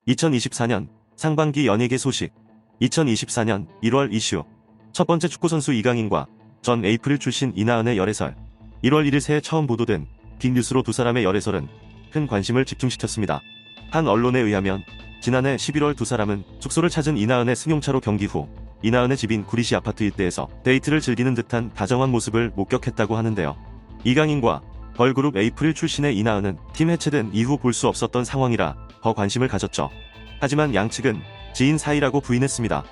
2024년 상반기 연예계 소식. 2024년 1월 이슈. 첫 번째 축구선수 이강인과 전 에이프릴 출신 이나은의 열애설. 1월 1일 새해 처음 보도된 빅뉴스로 두 사람의 열애설은 큰 관심을 집중시켰습니다. 한 언론에 의하면 지난해 11월 두 사람은 숙소를 찾은 이나은의 승용차로 경기 후 이나은의 집인 구리시 아파트 일대에서 데이트를 즐기는 듯한 다정한 모습을 목격했다고 하는데요. 이강인과 걸그룹 에이프릴 출신의 이나은은 팀 해체된 이후 볼 수 없었던 상황이라 더 관심을 가졌죠. 하지만 양측은 지인 사이라고 부인했습니다.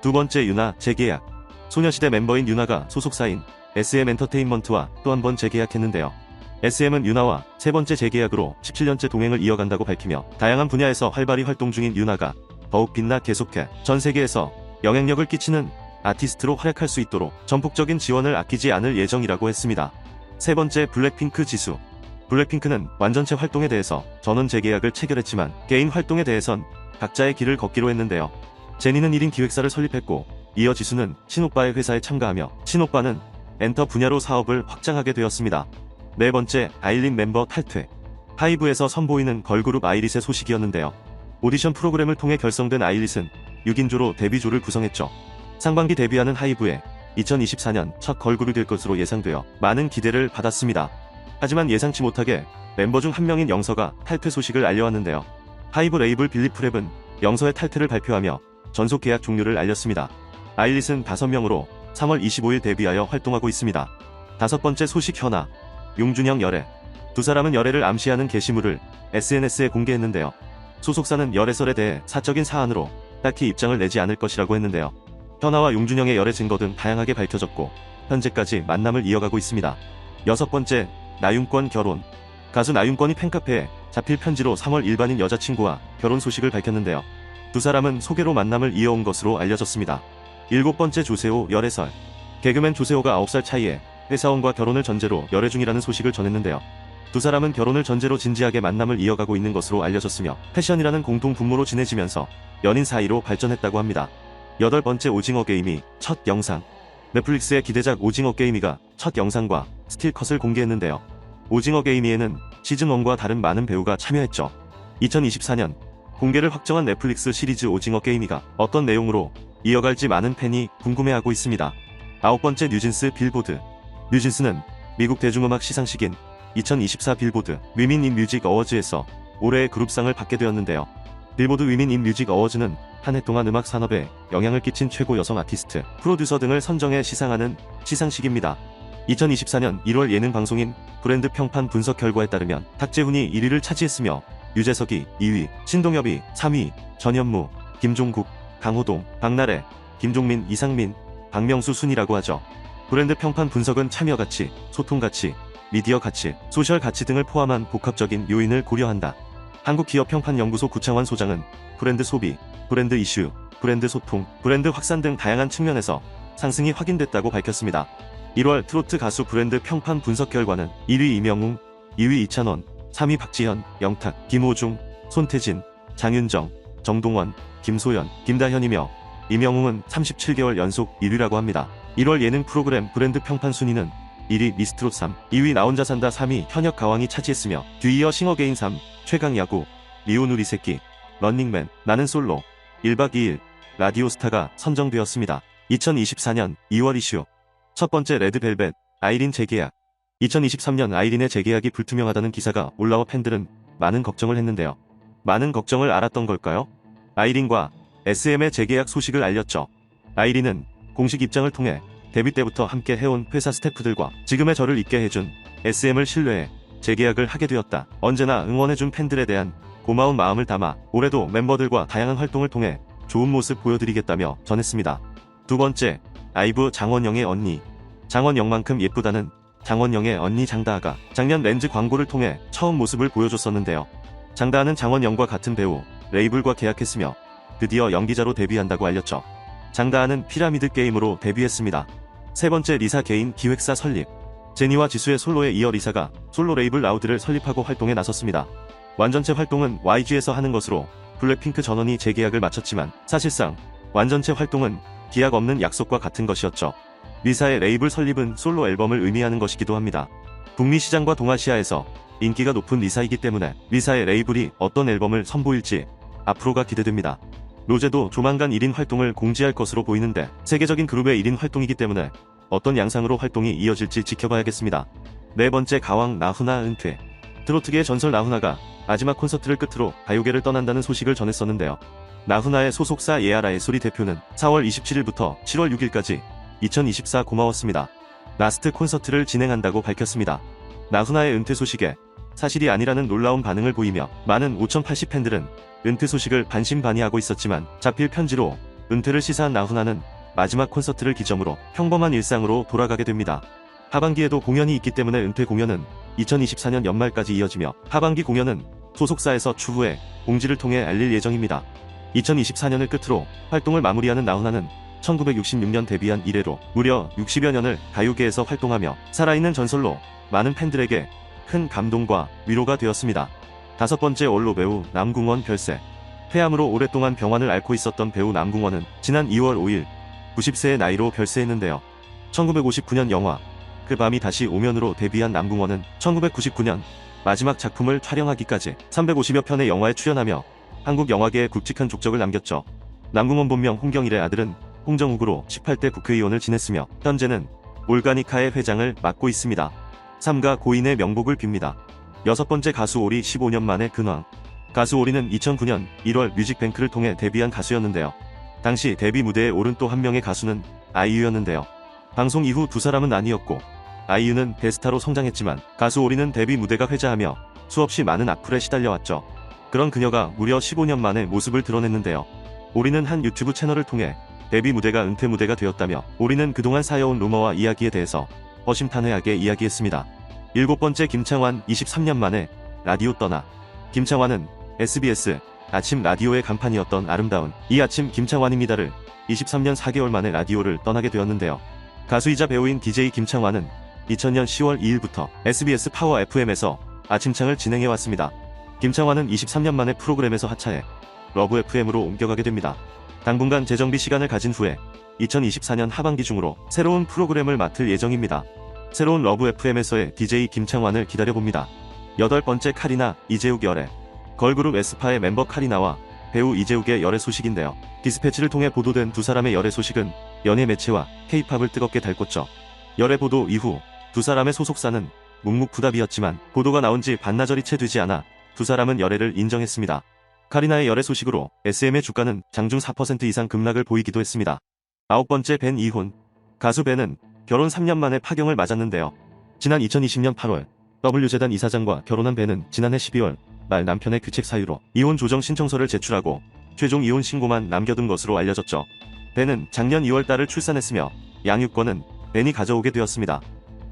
두 번째, 유나 재계약. 소녀시대 멤버인 유나가 소속사인 SM엔터테인먼트와 또 한 번 재계약했는데요. SM은 유나와 세 번째 재계약으로 17년째 동행을 이어간다고 밝히며 다양한 분야에서 활발히 활동 중인 유나가 더욱 빛나 계속해 전 세계에서 영향력을 끼치는 아티스트로 활약할 수 있도록 전폭적인 지원을 아끼지 않을 예정이라고 했습니다. 세 번째, 블랙핑크 지수. 블랙핑크는 완전체 활동에 대해서 전원 재계약을 체결했지만 개인 활동에 대해선 각자의 길을 걷기로 했는데요. 제니는 1인 기획사를 설립했고 이어 지수는 친오빠의 회사에 참가하며 친오빠는 엔터 분야로 사업을 확장하게 되었습니다. 네 번째, 아일린 멤버 탈퇴. 하이브에서 선보이는 걸그룹 아이릿의 소식이었는데요. 오디션 프로그램을 통해 결성된 아이릿은 6인조로 데뷔조를 구성했죠. 상반기 데뷔하는 하이브의 2024년 첫 걸그룹이 될 것으로 예상되어 많은 기대를 받았습니다. 하지만 예상치 못하게 멤버 중 한 명인 영서가 탈퇴 소식을 알려왔는데요. 하이브 레이블 빌리프랩은 영서의 탈퇴를 발표하며 전속 계약 종료를 알렸습니다. 아일릿은 5명으로 3월 25일 데뷔하여 활동하고 있습니다. 다섯 번째 소식, 현아, 용준영 열애. 두 사람은 열애를 암시하는 게시물을 SNS에 공개했는데요. 소속사는 열애설에 대해 사적인 사안으로 딱히 입장을 내지 않을 것이라고 했는데요. 현아와 용준영의 열애 증거 등 다양하게 밝혀졌고 현재까지 만남을 이어가고 있습니다. 여섯 번째, 나윤권 결혼. 가수 나윤권이 팬카페에 자필 편지로 3월 일반인 여자친구와 결혼 소식을 밝혔는데요. 두 사람은 소개로 만남을 이어온 것으로 알려졌습니다. 일곱 번째, 조세호 열애설. 개그맨 조세호가 9살 차이에 회사원과 결혼을 전제로 열애 중이라는 소식을 전했는데요. 두 사람은 결혼을 전제로 진지하게 만남을 이어가고 있는 것으로 알려졌으며 패션이라는 공통 분모로 친해지면서 연인 사이로 발전했다고 합니다. 여덟 번째, 오징어 게임이 첫 영상. 넷플릭스의 기대작 오징어 게임이가 첫 영상과 스틸컷을 공개했는데요. 오징어 게임이에는 시즌1과 다른 많은 배우가 참여했죠. 2024년 공개를 확정한 넷플릭스 시리즈 오징어 게임이가 어떤 내용으로 이어갈지 많은 팬이 궁금해하고 있습니다. 아홉 번째, 뉴진스 빌보드. 뉴진스는 미국 대중음악 시상식인 2024 빌보드 위민 인 뮤직 어워즈에서 올해의 그룹상을 받게 되었는데요. 빌보드 위민 인 뮤직 어워즈는 한 해 동안 음악 산업에 영향을 끼친 최고 여성 아티스트, 프로듀서 등을 선정해 시상하는 시상식입니다. 2024년 1월 예능 방송인 브랜드 평판 분석 결과에 따르면 탁재훈이 1위를 차지했으며 유재석이 2위, 신동엽이 3위, 전현무, 김종국, 강호동, 박나래, 김종민, 이상민, 박명수 순이라고 하죠. 브랜드 평판 분석은 참여 가치, 소통 가치, 미디어 가치, 소셜 가치 등을 포함한 복합적인 요인을 고려한다. 한국기업평판연구소 구창환 소장은 브랜드 소비, 브랜드 이슈, 브랜드 소통, 브랜드 확산 등 다양한 측면에서 상승이 확인됐다고 밝혔습니다. 1월 트로트 가수 브랜드 평판 분석 결과는 1위 이명웅, 2위 이찬원, 3위 박지현, 영탁, 김호중, 손태진, 장윤정, 정동원, 김소연, 김다현이며 이명웅은 37개월 연속 1위라고 합니다. 1월 예능 프로그램 브랜드 평판 순위는 1위 미스트롯 3, 2위 나 혼자 산다 3위 현역 가왕이 차지했으며 뒤이어 싱어게인 3, 최강야구, 리온 우리 새끼, 런닝맨, 나는 솔로, 1박 2일, 라디오스타가 선정되었습니다. 2024년 2월 이슈. 첫 번째, 레드벨벳, 아이린 재계약. 2023년 아이린의 재계약이 불투명하다는 기사가 올라와 팬들은 많은 걱정을 했는데요. 많은 걱정을 알았던 걸까요? 아이린과 SM의 재계약 소식을 알렸죠. 아이린은 공식 입장을 통해 데뷔 때부터 함께 해온 회사 스태프들과 지금의 저를 있게 해준 SM을 신뢰해 재계약을 하게 되었다. 언제나 응원해준 팬들에 대한 고마운 마음을 담아 올해도 멤버들과 다양한 활동을 통해 좋은 모습 보여드리겠다며 전했습니다. 두 번째, 아이브 장원영의 언니. 장원영만큼 예쁘다는 장원영의 언니 장다하가 작년 렌즈 광고를 통해 처음 모습을 보여줬었는데요. 장다하는 장원영과 같은 배우 레이블과 계약했으며 드디어 연기자로 데뷔한다고 알렸죠. 장다하는 피라미드 게임으로 데뷔했습니다. 세 번째, 리사 개인 기획사 설립. 제니와 지수의 솔로에 이어 리사가 솔로 레이블 라우드를 설립하고 활동에 나섰습니다. 완전체 활동은 YG에서 하는 것으로 블랙핑크 전원이 재계약을 마쳤지만 사실상 완전체 활동은 기약 없는 약속과 같은 것이었죠. 리사의 레이블 설립은 솔로 앨범을 의미하는 것이기도 합니다. 북미 시장과 동아시아에서 인기가 높은 리사이기 때문에 리사의 레이블이 어떤 앨범을 선보일지 앞으로가 기대됩니다. 로제도 조만간 1인 활동을 공지할 것으로 보이는데 세계적인 그룹의 1인 활동이기 때문에 어떤 양상으로 활동이 이어질지 지켜봐야겠습니다. 네 번째, 가왕 나훈아 은퇴. 트로트계의 전설 나훈아가 마지막 콘서트를 끝으로 가요계를 떠난다는 소식을 전했었는데요. 나훈아의 소속사 예아라의 소리 대표는 4월 27일부터 7월 6일까지 2024 고마웠습니다. 라스트 콘서트를 진행한다고 밝혔습니다. 나훈아의 은퇴 소식에 사실이 아니라는 놀라운 반응을 보이며 많은 5080 팬들은 은퇴 소식을 반신반의하고 있었지만 자필 편지로 은퇴를 시사한 나훈아는 마지막 콘서트를 기점으로 평범한 일상으로 돌아가게 됩니다. 하반기에도 공연이 있기 때문에 은퇴 공연은 2024년 연말까지 이어지며 하반기 공연은 소속사에서 추후에 공지를 통해 알릴 예정입니다. 2024년을 끝으로 활동을 마무리하는 나훈아는 1966년 데뷔한 이래로 무려 60여 년을 가요계에서 활동하며 살아있는 전설로 많은 팬들에게 큰 감동과 위로가 되었습니다. 다섯 번째, 원로 배우 남궁원 별세. 폐암으로 오랫동안 병환을 앓고 있었던 배우 남궁원은 지난 2월 5일 90세의 나이로 별세했는데요. 1959년 영화 그 밤이 다시 오면으로 데뷔한 남궁원은 1999년 마지막 작품을 촬영하기까지 350여 편의 영화에 출연하며 한국 영화계에 굵직한 족적을 남겼죠. 남궁원 본명 홍경일의 아들은 홍정욱으로 18대 국회의원을 지냈으며 현재는 올가니카의 회장을 맡고 있습니다. 삼가 고인의 명복을 빕니다. 여섯 번째, 가수 오리 15년 만에 근황. 가수 오리는 2009년 1월 뮤직뱅크를 통해 데뷔한 가수였는데요. 당시 데뷔 무대에 오른 또 한 명의 가수는 아이유였는데요. 방송 이후 두 사람은 아니었고 아이유는 대스타로 성장했지만 가수 오리는 데뷔 무대가 회자하며 수없이 많은 악플에 시달려왔죠. 그런 그녀가 무려 15년 만에 모습을 드러냈는데요. 오리는 한 유튜브 채널을 통해 데뷔 무대가 은퇴 무대가 되었다며 오리는 그동안 쌓여온 루머와 이야기에 대해서 허심탄회하게 이야기했습니다. 일곱 번째, 김창완 23년 만에 라디오 떠나. 김창완은 SBS 아침 라디오의 간판이었던 아름다운 이 아침 김창완입니다를 23년 4개월 만에 라디오를 떠나게 되었는데요. 가수이자 배우인 DJ 김창완은 2000년 10월 2일부터 SBS 파워 FM에서 아침창을 진행해왔습니다. 김창완은 23년 만에 프로그램에서 하차해 러브 FM으로 옮겨가게 됩니다. 당분간 재정비 시간을 가진 후에 2024년 하반기 중으로 새로운 프로그램을 맡을 예정입니다. 새로운 러브 FM에서의 DJ 김창완을 기다려봅니다. 여덟 번째, 카리나, 이재욱 열애. 걸그룹 에스파의 멤버 카리나와 배우 이재욱의 열애 소식인데요. 디스패치를 통해 보도된 두 사람의 열애 소식은 연예 매체와 K-팝을 뜨겁게 달궜죠. 열애 보도 이후 두 사람의 소속사는 묵묵부답이었지만 보도가 나온 지 반나절이 채 되지 않아 두 사람은 열애를 인정했습니다. 카리나의 열애 소식으로 SM의 주가는 장중 4% 이상 급락을 보이기도 했습니다. 아홉 번째, 벤 이혼. 가수 벤은 결혼 3년 만에 파경을 맞았는데요. 지난 2020년 8월 W재단 이사장과 결혼한 벤은 지난해 12월 말 남편의 귀책 사유로 이혼 조정 신청서를 제출하고 최종 이혼 신고만 남겨둔 것으로 알려졌죠. 벤은 작년 2월 딸을 출산했으며 양육권은 벤이 가져오게 되었습니다.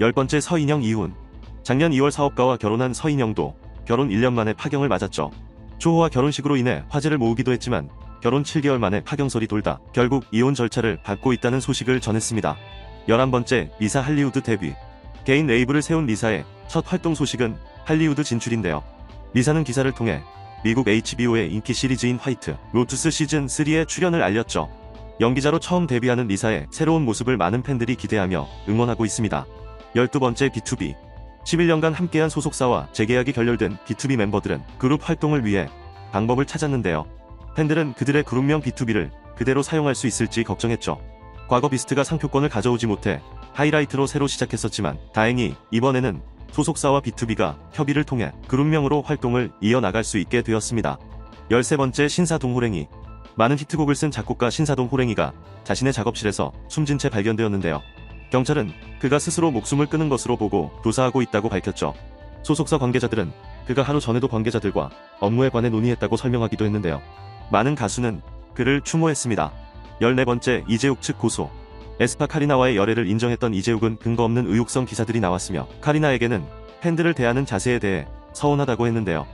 열 번째, 서인영 이혼. 작년 2월 사업가와 결혼한 서인영도 결혼 1년 만에 파경을 맞았죠. 초호화 결혼식으로 인해 화제를 모으기도 했지만 결혼 7개월 만에 파경설이 돌다 결국 이혼 절차를 밟고 있다는 소식을 전했습니다. 11번째, 리사 할리우드 데뷔. 개인 레이블을 세운 리사의 첫 활동 소식은 할리우드 진출인데요. 리사는 기사를 통해 미국 HBO의 인기 시리즈인 화이트 로투스 시즌3에 출연을 알렸죠. 연기자로 처음 데뷔하는 리사의 새로운 모습을 많은 팬들이 기대하며 응원하고 있습니다. 12번째, B2B. 11년간 함께한 소속사와 재계약이 결렬된 B2B 멤버들은 그룹 활동을 위해 방법을 찾았는데요. 팬들은 그들의 그룹명 B2B를 그대로 사용할 수 있을지 걱정했죠. 과거 비스트가 상표권을 가져오지 못해 하이라이트로 새로 시작했었지만 다행히 이번에는 소속사와 B2B가 협의를 통해 그룹명으로 활동을 이어나갈 수 있게 되었습니다. 13번째, 신사동 호랭이. 많은 히트곡을 쓴 작곡가 신사동 호랭이가 자신의 작업실에서 숨진 채 발견되었는데요. 경찰은 그가 스스로 목숨을 끊은 것으로 보고 조사하고 있다고 밝혔죠. 소속사 관계자들은 그가 하루 전에도 관계자들과 업무에 관해 논의했다고 설명하기도 했는데요. 많은 가수는 그를 추모했습니다. 14번째, 이재욱 측 고소. 에스파 카리나와의 열애를 인정했던 이재욱은 근거 없는 의혹성 기사들이 나왔으며 카리나에게는 팬들을 대하는 자세에 대해 서운하다고 했는데요.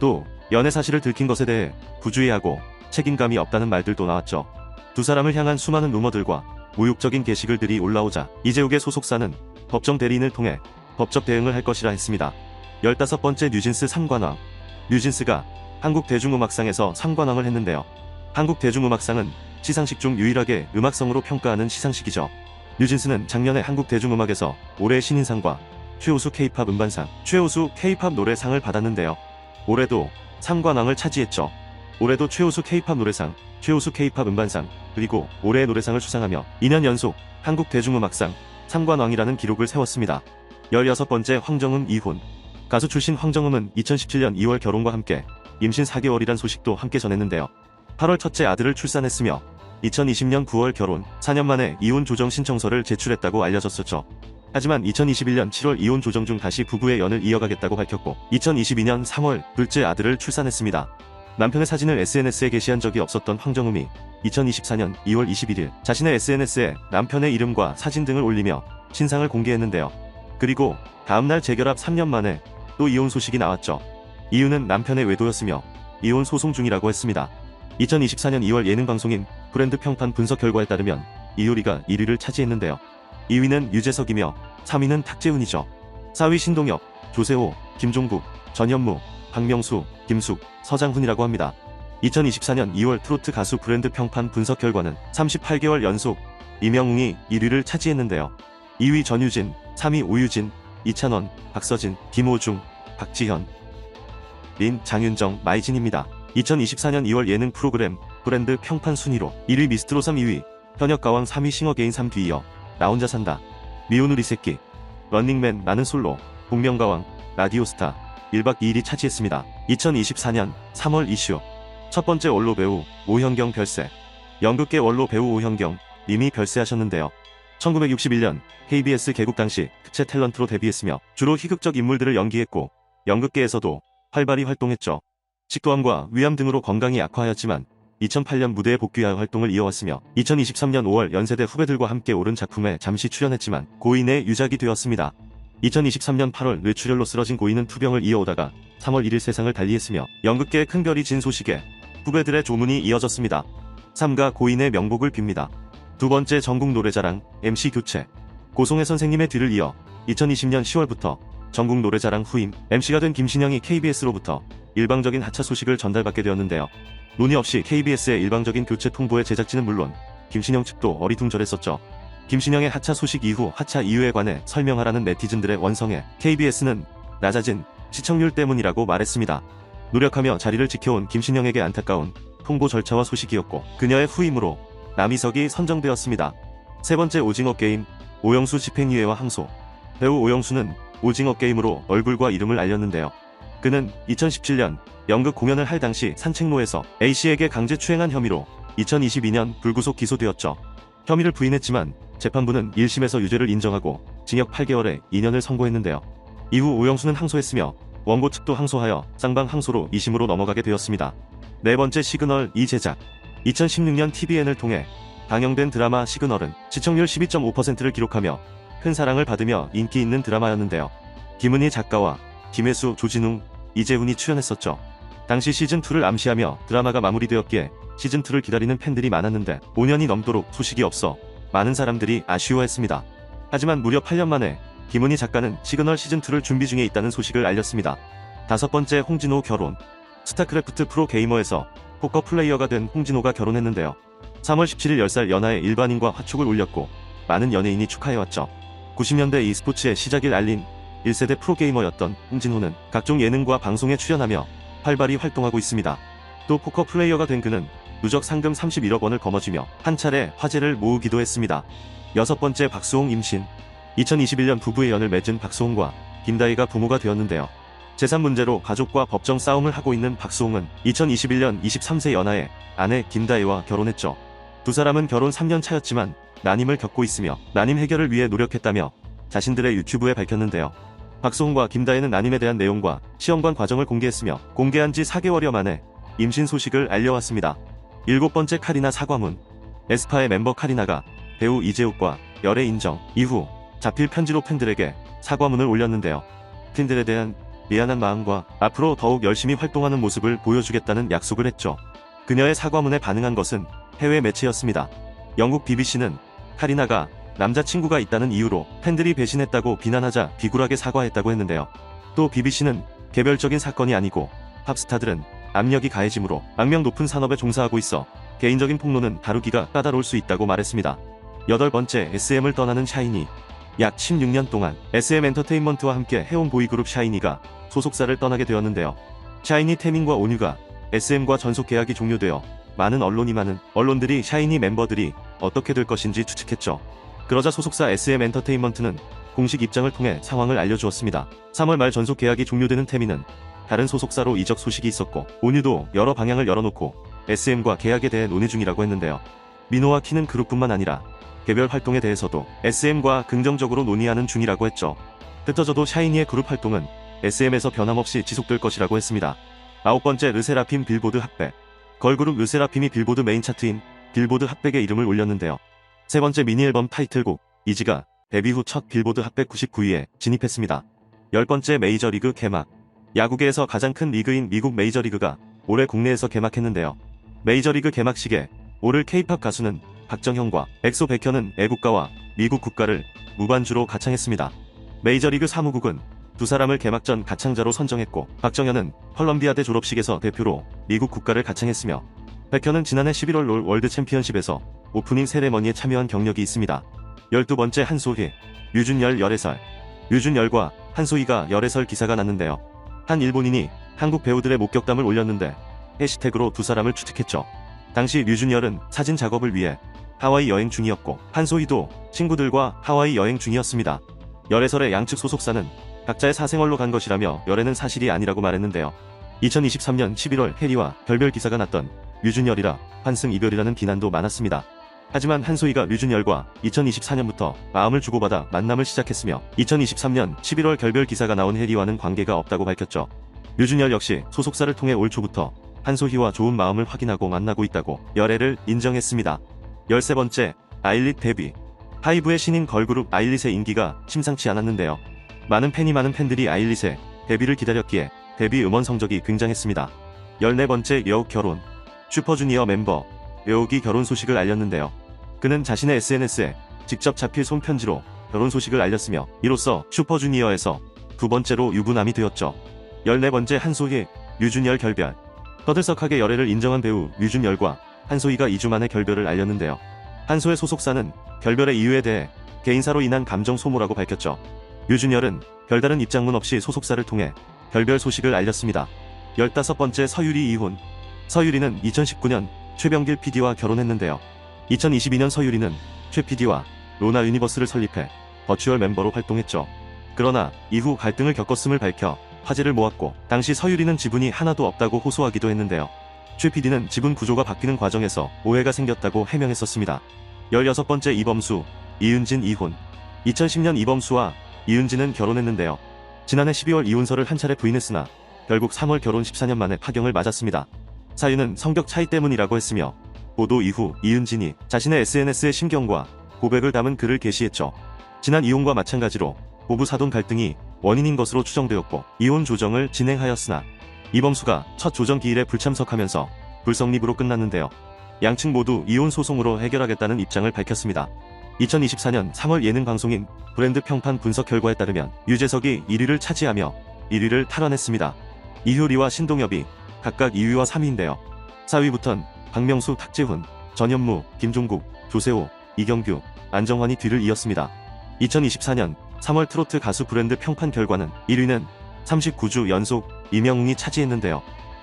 또 연애 사실을 들킨 것에 대해 부주의하고 책임감이 없다는 말들도 나왔죠. 두 사람을 향한 수많은 루머들과 모욕적인 게시글들이 올라오자 이재욱의 소속사는 법정 대리인을 통해 법적 대응을 할 것이라 했습니다. 15번째, 뉴진스 3관왕. 뉴진스가 한국 대중음악상에서 3관왕을 했는데요. 한국 대중음악상은 시상식 중 유일하게 음악성으로 평가하는 시상식이죠. 뉴진스는 작년에 한국 대중음악에서 올해의 신인상과 최우수 K-팝 음반상, 최우수 K-팝 노래상을 받았는데요. 올해도 3관왕을 차지했죠. 올해도 최우수 K-팝 노래상, 최우수 K-팝 음반상, 그리고 올해의 노래상을 수상하며 2년 연속 한국 대중음악상 3관왕이라는 기록을 세웠습니다. 16번째 황정음 이혼. 가수 출신 황정음은 2017년 2월 결혼과 함께 임신 4개월이란 소식도 함께 전했는데요. 8월 첫째 아들을 출산했으며 2020년 9월 결혼, 4년 만에 이혼 조정 신청서를 제출했다고 알려졌었죠. 하지만 2021년 7월 이혼 조정 중 다시 부부의 연을 이어가겠다고 밝혔고 2022년 3월 둘째 아들을 출산했습니다. 남편의 사진을 SNS에 게시한 적이 없었던 황정음이 2024년 2월 21일 자신의 SNS에 남편의 이름과 사진 등을 올리며 신상을 공개했는데요. 그리고 다음날 재결합 3년 만에 또 이혼 소식이 나왔죠. 이유는 남편의 외도였으며 이혼 소송 중이라고 했습니다. 2024년 2월 예능 방송인 브랜드 평판 분석 결과에 따르면 이효리가 1위를 차지했는데요. 2위는 유재석이며 3위는 탁재훈이죠. 4위 신동엽, 조세호, 김종국, 전현무, 박명수, 김숙, 서장훈이라고 합니다. 2024년 2월 트로트 가수 브랜드 평판 분석 결과는 38개월 연속 이명웅이 1위를 차지했는데요. 2위 전유진, 3위 오유진, 이찬원, 박서진, 김호중, 박지현, 린, 장윤정, 마이진입니다. 2024년 2월 예능 프로그램 브랜드 평판 순위로 1위 미스트로 3, 2위 현역가왕, 3위 싱어게인 3 뒤이어 나 혼자 산다, 미운 우리 새끼, 런닝맨, 나는 솔로, 복면가왕, 라디오스타 1박 2일이 차지했습니다. 2024년 3월 이슈. 첫 번째 원로 배우 오현경 별세. 연극계 원로 배우 오현경 님이 별세하셨는데요. 1961년 KBS 개국 당시 특채 탤런트로 데뷔했으며 주로 희극적 인물들을 연기했고 연극계에서도 활발히 활동했죠. 식도암과 위암 등으로 건강이 악화하였지만 2008년 무대에 복귀하여 활동을 이어왔으며 2023년 5월 연세대 후배들과 함께 오른 작품에 잠시 출연했지만 고인의 유작이 되었습니다. 2023년 8월 뇌출혈로 쓰러진 고인은 투병을 이어오다가 3월 1일 세상을 달리했으며 연극계에 큰 별이 진 소식에 후배들의 조문이 이어졌습니다. 삼가 고인의 명복을 빕니다. 두 번째 전국 노래자랑 MC 교체. 고송혜 선생님의 뒤를 이어 2020년 10월부터 전국 노래자랑 후임 MC가 된 김신영이 KBS로부터 일방적인 하차 소식을 전달받게 되었는데요. 논의 없이 KBS의 일방적인 교체 통보에 제작진은 물론 김신영 측도 어리둥절했었죠. 김신영의 하차 소식 이후 하차 이유에 관해 설명하라는 네티즌들의 원성에 KBS는 낮아진 시청률 때문이라고 말했습니다. 노력하며 자리를 지켜온 김신영에게 안타까운 통보 절차와 소식이었고 그녀의 후임으로 남희석이 선정되었습니다. 세 번째 오징어 게임 오영수 집행유예와 항소. 배우 오영수는 오징어 게임으로 얼굴과 이름을 알렸는데요. 그는 2017년 연극 공연을 할 당시 산책로에서 A씨에게 강제 추행한 혐의로 2022년 불구속 기소되었죠. 혐의를 부인했지만 재판부는 1심에서 유죄를 인정하고 징역 8개월에 2년을 선고했는데요. 이후 오영수는 항소했으며 원고 측도 항소하여 쌍방 항소로 2심으로 넘어가게 되었습니다. 네 번째 시그널 이제작. 2016년 TVN을 통해 방영된 드라마 시그널은 시청률 12.5%를 기록하며 큰 사랑을 받으며 인기 있는 드라마였는데요. 김은희 작가와 김혜수, 조진웅, 이재훈이 출연했었죠. 당시 시즌2를 암시하며 드라마가 마무리되었기에 시즌2를 기다리는 팬들이 많았는데 5년이 넘도록 소식이 없어 많은 사람들이 아쉬워했습니다. 하지만 무려 8년 만에 김은희 작가는 시그널 시즌2를 준비 중에 있다는 소식을 알렸습니다. 다섯 번째 홍진호 결혼. 스타크래프트 프로게이머에서 포커 플레이어가 된 홍진호가 결혼했는데요. 3월 17일 10살 연하의 일반인과 화촉을 올렸고 많은 연예인이 축하해왔죠. 90년대 e스포츠의 시작을 알린 1세대 프로게이머였던 홍진호는 각종 예능과 방송에 출연하며 활발히 활동하고 있습니다. 또 포커 플레이어가 된 그는 누적 상금 31억 원을 거머쥐며 한 차례 화제를 모으기도 했습니다. 여섯 번째 박수홍 임신. 2021년 부부의 연을 맺은 박수홍과 김다희가 부모가 되었는데요. 재산 문제로 가족과 법정 싸움을 하고 있는 박수홍은 2021년 23세 연하의 아내 김다희와 결혼했죠. 두 사람은 결혼 3년 차였지만 난임을 겪고 있으며 난임 해결을 위해 노력했다며 자신들의 유튜브에 밝혔는데요. 박수홍과 김다희는 난임에 대한 내용과 시험관 과정을 공개했으며 공개한 지 4개월여 만에 임신 소식을 알려왔습니다. 일곱 번째 카리나 사과문. 에스파의 멤버 카리나가 배우 이재욱과 열애 인정 이후 자필 편지로 팬들에게 사과문을 올렸는데요. 팬들에 대한 미안한 마음과 앞으로 더욱 열심히 활동하는 모습을 보여주겠다는 약속을 했죠. 그녀의 사과문에 반응한 것은 해외 매체였습니다. 영국 BBC는 카리나가 남자친구가 있다는 이유로 팬들이 배신했다고 비난하자 비굴하게 사과했다고 했는데요. 또 BBC는 개별적인 사건이 아니고 팝스타들은 압력이 가해지므로 악명 높은 산업에 종사하고 있어 개인적인 폭로는 다루기가 까다로울 수 있다고 말했습니다. 여덟 번째 SM을 떠나는 샤이니. 약 16년 동안 SM 엔터테인먼트와 함께 해온 보이그룹 샤이니가 소속사를 떠나게 되었는데요. 샤이니 태민과 온유가 SM과 전속 계약이 종료되어 많은 언론들이 샤이니 멤버들이 어떻게 될 것인지 추측했죠. 그러자 소속사 SM 엔터테인먼트는 공식 입장을 통해 상황을 알려주었습니다. 3월 말 전속 계약이 종료되는 태미는 다른 소속사로 이적 소식이 있었고 온유도 여러 방향을 열어놓고 SM과 계약에 대해 논의 중이라고 했는데요. 민호와 키는 그룹뿐만 아니라 개별 활동에 대해서도 SM과 긍정적으로 논의하는 중이라고 했죠. 흩어져도 샤이니의 그룹 활동은 SM에서 변함없이 지속될 것이라고 했습니다. 9번째 르세라핌 빌보드 핫백. 걸그룹 르세라핌이 빌보드 메인 차트인 빌보드 핫백에 이름을 올렸는데요. 세 번째 미니 앨범 타이틀곡 이지가 데뷔 후 첫 빌보드 핫백 99위에 진입했습니다. 10번째 메이저리그 개막. 야구계에서 가장 큰 리그인 미국 메이저리그가 올해 국내에서 개막했는데요. 메이저리그 개막식에 오를 K-팝 가수는 박정현과 엑소 백현은 애국가와 미국 국가를 무반주로 가창했습니다. 메이저리그 사무국은 두 사람을 개막 전 가창자로 선정했고 박정현은 컬럼비아대 졸업식에서 대표로 미국 국가를 가창했으며 백현은 지난해 11월 롤 월드 챔피언십에서 오프닝 세레머니에 참여한 경력이 있습니다. 12번째 한소희, 류준열 열애설. 류준열과 한소희가 열애설 기사가 났는데요. 한 일본인이 한국 배우들의 목격담을 올렸는데 해시태그로 두 사람을 추측했죠. 당시 류준열은 사진 작업을 위해 하와이 여행 중이었고 한소희도 친구들과 하와이 여행 중이었습니다. 열애설의 양측 소속사는 각자의 사생활로 간 것이라며 열애는 사실이 아니라고 말했는데요. 2023년 11월 해리와 결별 기사가 났던 류준열이라 환승 이별이라는 비난도 많았습니다. 하지만 한소희가 류준열과 2024년부터 마음을 주고받아 만남을 시작했으며 2023년 11월 결별 기사가 나온 해리와는 관계가 없다고 밝혔죠. 류준열 역시 소속사를 통해 올 초부터 한소희와 좋은 마음을 확인하고 만나고 있다고 열애를 인정했습니다. 13번째 아일릿 데뷔. 하이브의 신인 걸그룹 아일릿의 인기가 심상치 않았는데요. 많은 팬들이 아일릿의 데뷔를 기다렸기에 데뷔 음원 성적이 굉장했습니다. 14번째 려욱 결혼. 슈퍼주니어 멤버 려욱이 결혼 소식을 알렸는데요. 그는 자신의 SNS에 직접 잡힐 손편지로 결혼 소식을 알렸으며 이로써 슈퍼주니어에서 두 번째로 유부남이 되었죠. 14번째 한소희, 류준열 결별. 떠들썩하게 열애를 인정한 배우 류준열과 한소희가 2주 만에 결별을 알렸는데요. 한소의 소속사는 결별의 이유에 대해 개인사로 인한 감정 소모라고 밝혔죠. 류준열은 별다른 입장문 없이 소속사를 통해 결별 소식을 알렸습니다. 15번째 서유리 이혼. 서유리는 2019년 최병길 PD와 결혼했는데요. 2022년 서유리는 최 PD와 로나 유니버스를 설립해 버추얼 멤버로 활동했죠. 그러나 이후 갈등을 겪었음을 밝혀 화제를 모았고 당시 서유리는 지분이 하나도 없다고 호소하기도 했는데요. 최 PD는 지분 구조가 바뀌는 과정에서 오해가 생겼다고 해명했었습니다. 16번째 이범수, 이은진 이혼. 2010년 이범수와 이은진은 결혼했는데요. 지난해 12월 이혼서를 한 차례 부인했으나 결국 3월 결혼 14년 만에 파경을 맞았습니다. 사유는 성격 차이 때문이라고 했으며 보도 이후 이은진이 자신의 SNS에 심경과 고백을 담은 글을 게시했죠. 지난 이혼과 마찬가지로 부부 사돈 갈등이 원인인 것으로 추정되었고 이혼 조정을 진행하였으나 이범수가 첫 조정 기일에 불참석하면서 불성립으로 끝났는데요. 양측 모두 이혼 소송으로 해결하겠다는 입장을 밝혔습니다. 2024년 3월 예능 방송인 브랜드 평판 분석 결과에 따르면 유재석이 1위를 차지하며 1위를 탈환했습니다. 이효리와 신동엽이 각각 2위와 3위인데요. 4위부턴 박명수, 탁재훈, 전현무, 김종국, 조세호, 이경규, 안정환이 뒤를 이었습니다. 2024년 3월 트로트 가수 브랜드 평판 결과는 1위는 39주 연속 이명웅이 차지했는데요.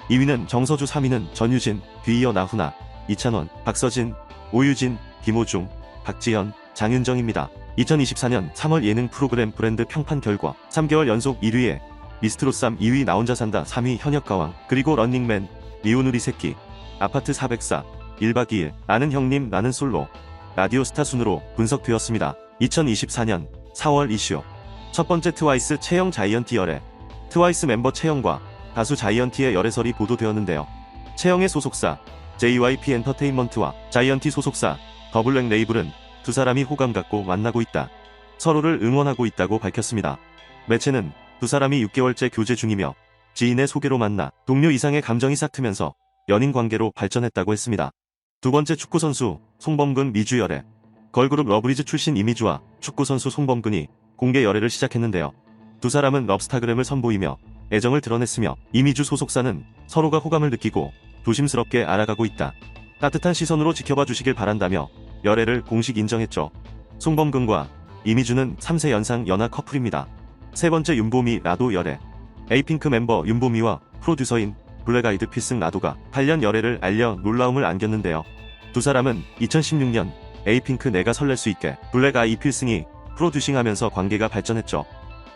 2위는 정서주, 3위는 전유진, 뒤이어 나훈아, 이찬원, 박서진, 오유진, 김호중, 박지현, 장윤정입니다. 2024년 3월 예능 프로그램 브랜드 평판 결과 3개월 연속 1위에 미스트롯3, 2위 나 혼자 산다, 3위 현역가왕, 그리고 런닝맨, 미운 우리 새끼, 아파트 404, 1박 2일, 아는 형님 나는 솔로, 라디오스타 순으로 분석되었습니다. 2024년 4월 이슈. 첫 번째 트와이스 채영 자이언티 열애. 트와이스 멤버 채영과 가수 자이언티의 열애설이 보도되었는데요. 채영의 소속사 JYP 엔터테인먼트와 자이언티 소속사 더블랙 레이블은 두 사람이 호감 갖고 만나고 있다. 서로를 응원하고 있다고 밝혔습니다. 매체는 두 사람이 6개월째 교제 중이며 지인의 소개로 만나 동료 이상의 감정이 싹트면서 연인 관계로 발전했다고 했습니다. 두 번째 축구선수 송범근 미주 열애. 걸그룹 러브리즈 출신 이미주와 축구선수 송범근이 공개 열애를 시작했는데요. 두 사람은 럽스타그램을 선보이며 애정을 드러냈으며 이미주 소속사는 서로가 호감을 느끼고 조심스럽게 알아가고 있다. 따뜻한 시선으로 지켜봐 주시길 바란다며 열애를 공식 인정했죠. 송범근과 이미주는 3세 연상 연하 커플입니다. 세 번째 윤보미 라도 열애. 에이핑크 멤버 윤보미와 프로듀서인 블랙 아이드 피스 나도가 8년 열애를 알려 놀라움을 안겼는데요. 두 사람은 2016년 에이핑크 내가 설렐 수 있게 블랙 아이 필승이 프로듀싱하면서 관계가 발전했죠.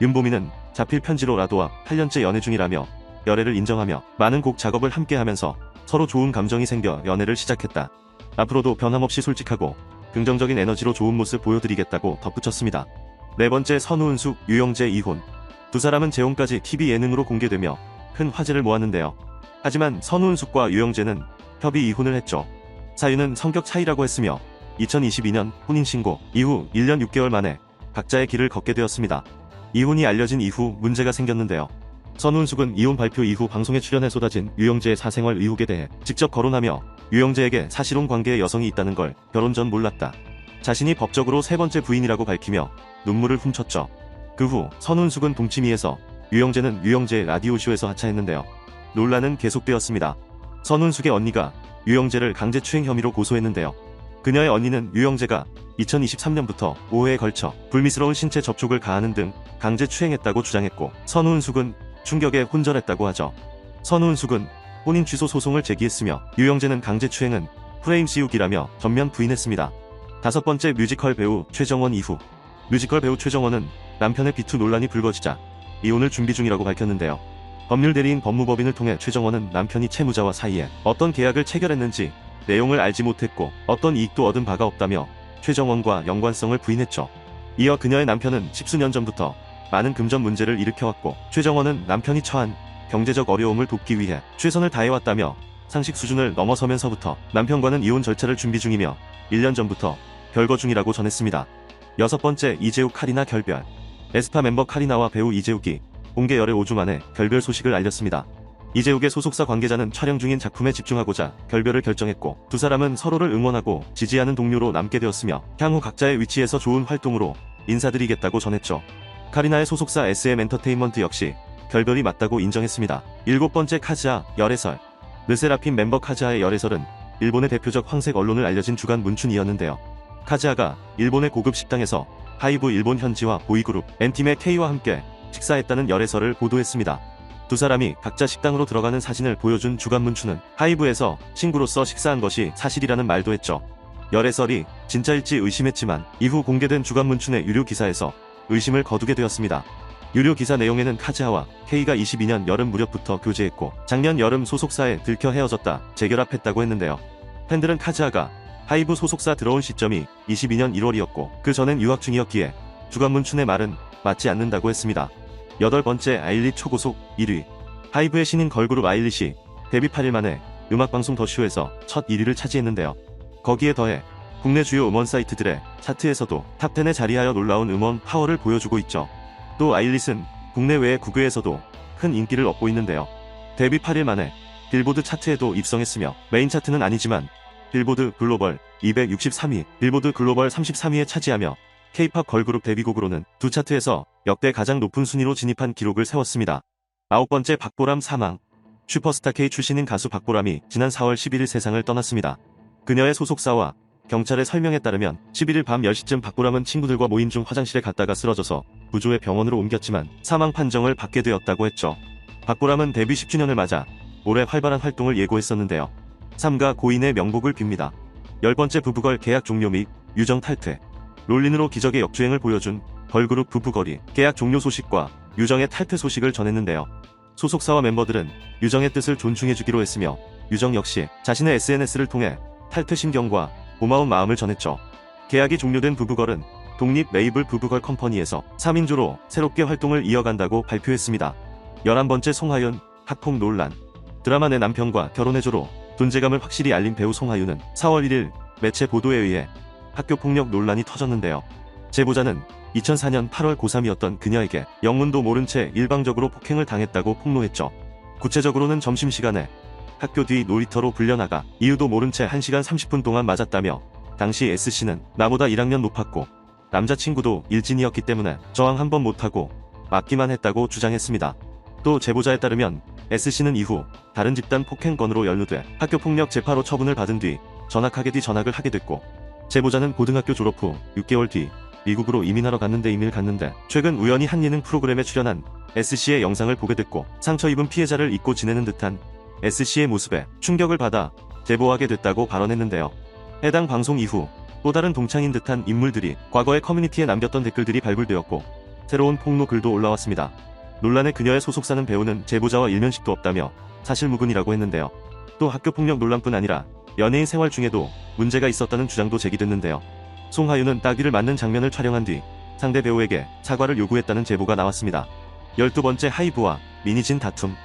윤보미는 자필 편지로 라도와 8년째 연애 중이라며 열애를 인정하며 많은 곡 작업을 함께하면서 서로 좋은 감정이 생겨 연애를 시작했다. 앞으로도 변함없이 솔직하고 긍정적인 에너지로 좋은 모습 보여드리겠다고 덧붙였습니다. 네 번째, 선우은숙, 유영재 이혼. 두 사람은 재혼까지 TV 예능으로 공개되며 큰 화제를 모았는데요. 하지만 선우은숙과 유영재는 협의 이혼을 했죠. 사유는 성격 차이라고 했으며 2022년 혼인신고 이후 1년 6개월 만에 각자의 길을 걷게 되었습니다. 이혼이 알려진 이후 문제가 생겼는데요. 선우은숙은 이혼 발표 이후 방송에 출연해 쏟아진 유영재의 사생활 의혹에 대해 직접 거론하며 유영재에게 사실혼 관계의 여성이 있다는 걸 결혼 전 몰랐다. 자신이 법적으로 세 번째 부인이라고 밝히며 눈물을 훔쳤죠. 그 후 선우은숙은 동치미에서, 유영재는 유영재의 라디오쇼에서 하차했는데요. 논란은 계속되었습니다. 선우은숙의 언니가 유영재를 강제추행 혐의로 고소했는데요. 그녀의 언니는 유영재가 2023년부터 5회에 걸쳐 불미스러운 신체 접촉을 가하는 등 강제추행했다고 주장했고, 선우은숙은 충격에 혼절했다고 하죠. 선우은숙은 혼인 취소 소송을 제기했으며 유영재는 강제추행은 프레임 씌우기라며 전면 부인했습니다. 다섯 번째, 뮤지컬 배우 최정원 이후. 뮤지컬 배우 최정원은 남편의 비투 논란이 불거지자 이혼을 준비 중이라고 밝혔는데요. 법률 대리인 법무법인을 통해 최정원은 남편이 채무자와 사이에 어떤 계약을 체결했는지 내용을 알지 못했고 어떤 이익도 얻은 바가 없다며 최정원과 연관성을 부인했죠. 이어 그녀의 남편은 십수년 전부터 많은 금전 문제를 일으켜왔고, 최정원은 남편이 처한 경제적 어려움을 돕기 위해 최선을 다해왔다며 상식 수준을 넘어서면서부터 남편과는 이혼 절차를 준비 중이며 1년 전부터 별거 중이라고 전했습니다. 여섯 번째, 이재욱 카리나 결별. 에스파 멤버 카리나와 배우 이재욱이 공개 열애 5주 만에 결별 소식을 알렸습니다. 이재욱의 소속사 관계자는 촬영 중인 작품에 집중하고자 결별을 결정했고, 두 사람은 서로를 응원하고 지지하는 동료로 남게 되었으며 향후 각자의 위치에서 좋은 활동으로 인사드리겠다고 전했죠. 카리나의 소속사 SM 엔터테인먼트 역시 결별이 맞다고 인정했습니다. 일곱 번째, 카즈아 열애설. 르세라핌 멤버 카즈아의 열애설은 일본의 대표적 황색 언론을 알려진 주간 문춘이었는데요. 카즈아가 일본의 고급 식당에서 하이브 일본 현지와 보이그룹 엔팀의 K와 함께 식사했다는 열애설을 보도했습니다. 두 사람이 각자 식당으로 들어가는 사진을 보여준 주간 문춘은 하이브에서 친구로서 식사한 것이 사실이라는 말도 했죠. 열애설이 진짜일지 의심했지만 이후 공개된 주간 문춘의 유료 기사에서 의심을 거두게 되었습니다. 유료 기사 내용에는 카즈아와 K가 22년 여름 무렵부터 교제했고 작년 여름 소속사에 들켜 헤어졌다 재결합했다고 했는데요. 팬들은 카즈아가 하이브 소속사 들어온 시점이 22년 1월이었고 그 전엔 유학 중이었기에 주간 문춘의 말은 맞지 않는다고 했습니다. 여덟 번째, 아일릿 초고속 1위. 하이브의 신인 걸그룹 아일릿이 데뷔 8일 만에 음악방송 더쇼에서 첫 1위를 차지했는데요. 거기에 더해 국내 주요 음원 사이트들의 차트에서도 탑10에 자리하여 놀라운 음원 파워를 보여주고 있죠. 또 아일릿은 국내외의 국외에서도 큰 인기를 얻고 있는데요. 데뷔 8일 만에 빌보드 차트에도 입성했으며 메인 차트는 아니지만 빌보드 글로벌 263위, 빌보드 글로벌 33위에 차지하며 K-팝 걸그룹 데뷔곡으로는 두 차트에서 역대 가장 높은 순위로 진입한 기록을 세웠습니다. 아홉 번째, 박보람 사망. 슈퍼스타 K 출신인 가수 박보람이 지난 4월 11일 세상을 떠났습니다. 그녀의 소속사와 경찰의 설명에 따르면 11일 밤 10시쯤 박보람은 친구들과 모임 중 화장실에 갔다가 쓰러져서 부조의 병원으로 옮겼지만 사망 판정을 받게 되었다고 했죠. 박보람은 데뷔 10주년을 맞아 올해 활발한 활동을 예고했었는데요. 삼가 고인의 명복을 빕니다. 열 번째, 부부걸 계약 종료 및 유정 탈퇴. 롤린으로 기적의 역주행을 보여준 걸그룹 부부걸이 계약 종료 소식과 유정의 탈퇴 소식을 전했는데요. 소속사와 멤버들은 유정의 뜻을 존중해주기로 했으며 유정 역시 자신의 SNS를 통해 탈퇴 심경과 고마운 마음을 전했죠. 계약이 종료된 부부걸은 독립 레이블 부부걸 컴퍼니에서 3인조로 새롭게 활동을 이어간다고 발표했습니다. 11번째, 송하윤 학폭 논란. 드라마 내 남편과 결혼해줘로 존재감을 확실히 알린 배우 송하윤은 4월 1일 매체 보도에 의해 학교폭력 논란이 터졌는데요. 제보자는 2004년 8월 고3이었던 그녀에게 영문도 모른 채 일방적으로 폭행을 당했다고 폭로했죠. 구체적으로는 점심시간에 학교 뒤 놀이터로 불려나가 이유도 모른 채 1시간 30분 동안 맞았다며, 당시 S씨는 나보다 1학년 높았고 남자친구도 일진이었기 때문에 저항 한번 못하고 맞기만 했다고 주장했습니다. 또 제보자에 따르면 S씨는 이후 다른 집단 폭행 건으로 연루돼 학교폭력 재파로 처분을 받은 뒤 전학하게 됐고, 제보자는 고등학교 졸업 후 6개월 뒤 미국으로 이민하러 갔는데 최근 우연히 한 예능 프로그램에 출연한 S씨의 영상을 보게 됐고 상처 입은 피해자를 잊고 지내는 듯한 S씨의 모습에 충격을 받아 제보하게 됐다고 발언했는데요. 해당 방송 이후 또 다른 동창인 듯한 인물들이 과거의 커뮤니티에 남겼던 댓글들이 발굴되었고 새로운 폭로 글도 올라왔습니다. 논란의 그녀의 소속사는 배우는 제보자와 일면식도 없다며 사실무근이라고 했는데요. 또 학교폭력 논란뿐 아니라 연예인 생활 중에도 문제가 있었다는 주장도 제기됐는데요. 송하윤은 따귀를 맞는 장면을 촬영한 뒤 상대 배우에게 사과를 요구했다는 제보가 나왔습니다. 12번째 하이브와 미니진 다툼.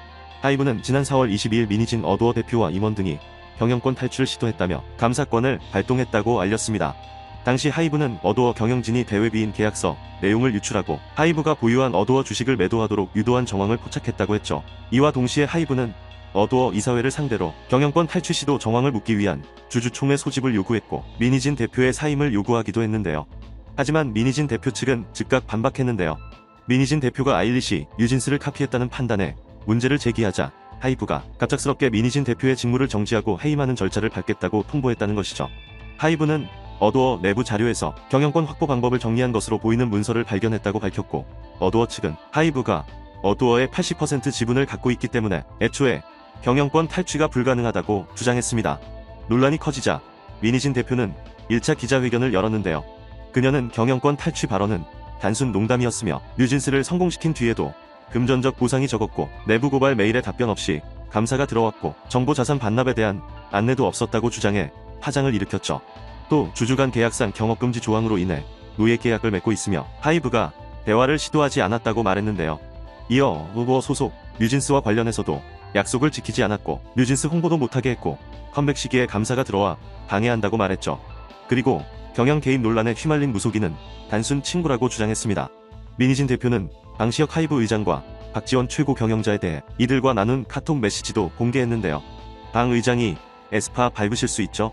하이브는 지난 4월 22일 미니진 어도어 대표와 임원 등이 경영권 탈출을 시도했다며 감사권을 발동했다고 알렸습니다. 당시 하이브는 어도어 경영진이 대외비인 계약서 내용을 유출하고 하이브가 보유한 어도어 주식을 매도하도록 유도한 정황을 포착했다고 했죠. 이와 동시에 하이브는 어도어 이사회를 상대로 경영권 탈취 시도 정황을 묻기 위한 주주총회 소집을 요구했고 미니진 대표의 사임을 요구하기도 했는데요. 하지만 미니진 대표 측은 즉각 반박했는데요. 미니진 대표가 아일리시, 뉴진스를 카피했다는 판단에 문제를 제기하자 하이브가 갑작스럽게 미니진 대표의 직무를 정지하고 해임하는 절차를 밟겠다고 통보했다는 것이죠. 하이브는 어도어 내부 자료에서 경영권 확보 방법을 정리한 것으로 보이는 문서를 발견했다고 밝혔고 어도어 측은 하이브가 어도어의 80% 지분을 갖고 있기 때문에 애초에 경영권 탈취가 불가능하다고 주장했습니다. 논란이 커지자 미니진 대표는 1차 기자회견을 열었는데요. 그녀는 경영권 탈취 발언은 단순 농담이었으며 뉴진스를 성공시킨 뒤에도 금전적 보상이 적었고 내부 고발 메일에 답변 없이 감사가 들어왔고 정보자산 반납에 대한 안내도 없었다고 주장해 파장을 일으켰죠. 또 주주 간 계약상 경업금지 조항으로 인해 노예 계약을 맺고 있으며 하이브가 대화를 시도하지 않았다고 말했는데요. 이어 어도어 소속 뉴진스와 관련해서도 약속을 지키지 않았고 뉴진스 홍보도 못하게 했고 컴백 시기에 감사가 들어와 방해한다고 말했죠. 그리고 경영 개입 논란에 휘말린 무속인은 단순 친구라고 주장했습니다. 미니진 대표는 방시혁 하이브 의장과 박지원 최고 경영자에 대해 이들과 나눈 카톡 메시지도 공개했는데요. 방 의장이 에스파 밟으실 수 있죠?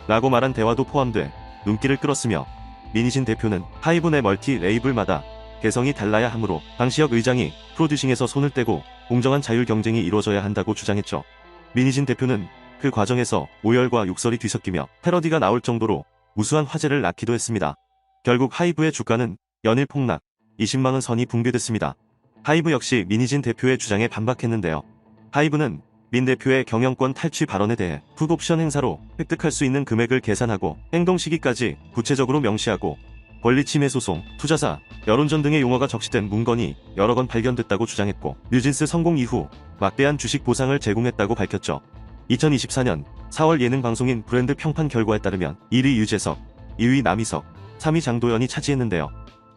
라고 말한 대화도 포함돼 눈길을 끌었으며 미니진 대표는 하이브 내 멀티 레이블마다 개성이 달라야 하므로 방시혁 의장이 프로듀싱에서 손을 떼고 공정한 자율 경쟁이 이루어져야 한다고 주장했죠. 미니진 대표는 그 과정에서 오열과 욕설이 뒤섞이며 패러디가 나올 정도로 무수한 화제를 낳기도 했습니다. 결국 하이브의 주가는 연일 폭락, 20만원 선이 붕괴됐습니다. 하이브 역시 미니진 대표의 주장에 반박했는데요. 하이브는 민 대표의 경영권 탈취 발언에 대해 풋옵션 행사로 획득할 수 있는 금액을 계산하고 행동 시기까지 구체적으로 명시하고 권리 침해 소송, 투자사, 여론전 등의 용어가 적시된 문건이 여러 건 발견됐다고 주장했고 뉴진스 성공 이후 막대한 주식 보상을 제공했다고 밝혔죠. 2024년 4월 예능 방송인 브랜드 평판 결과에 따르면 1위 유재석, 2위 남희석, 3위 장도연이 차지했는데요.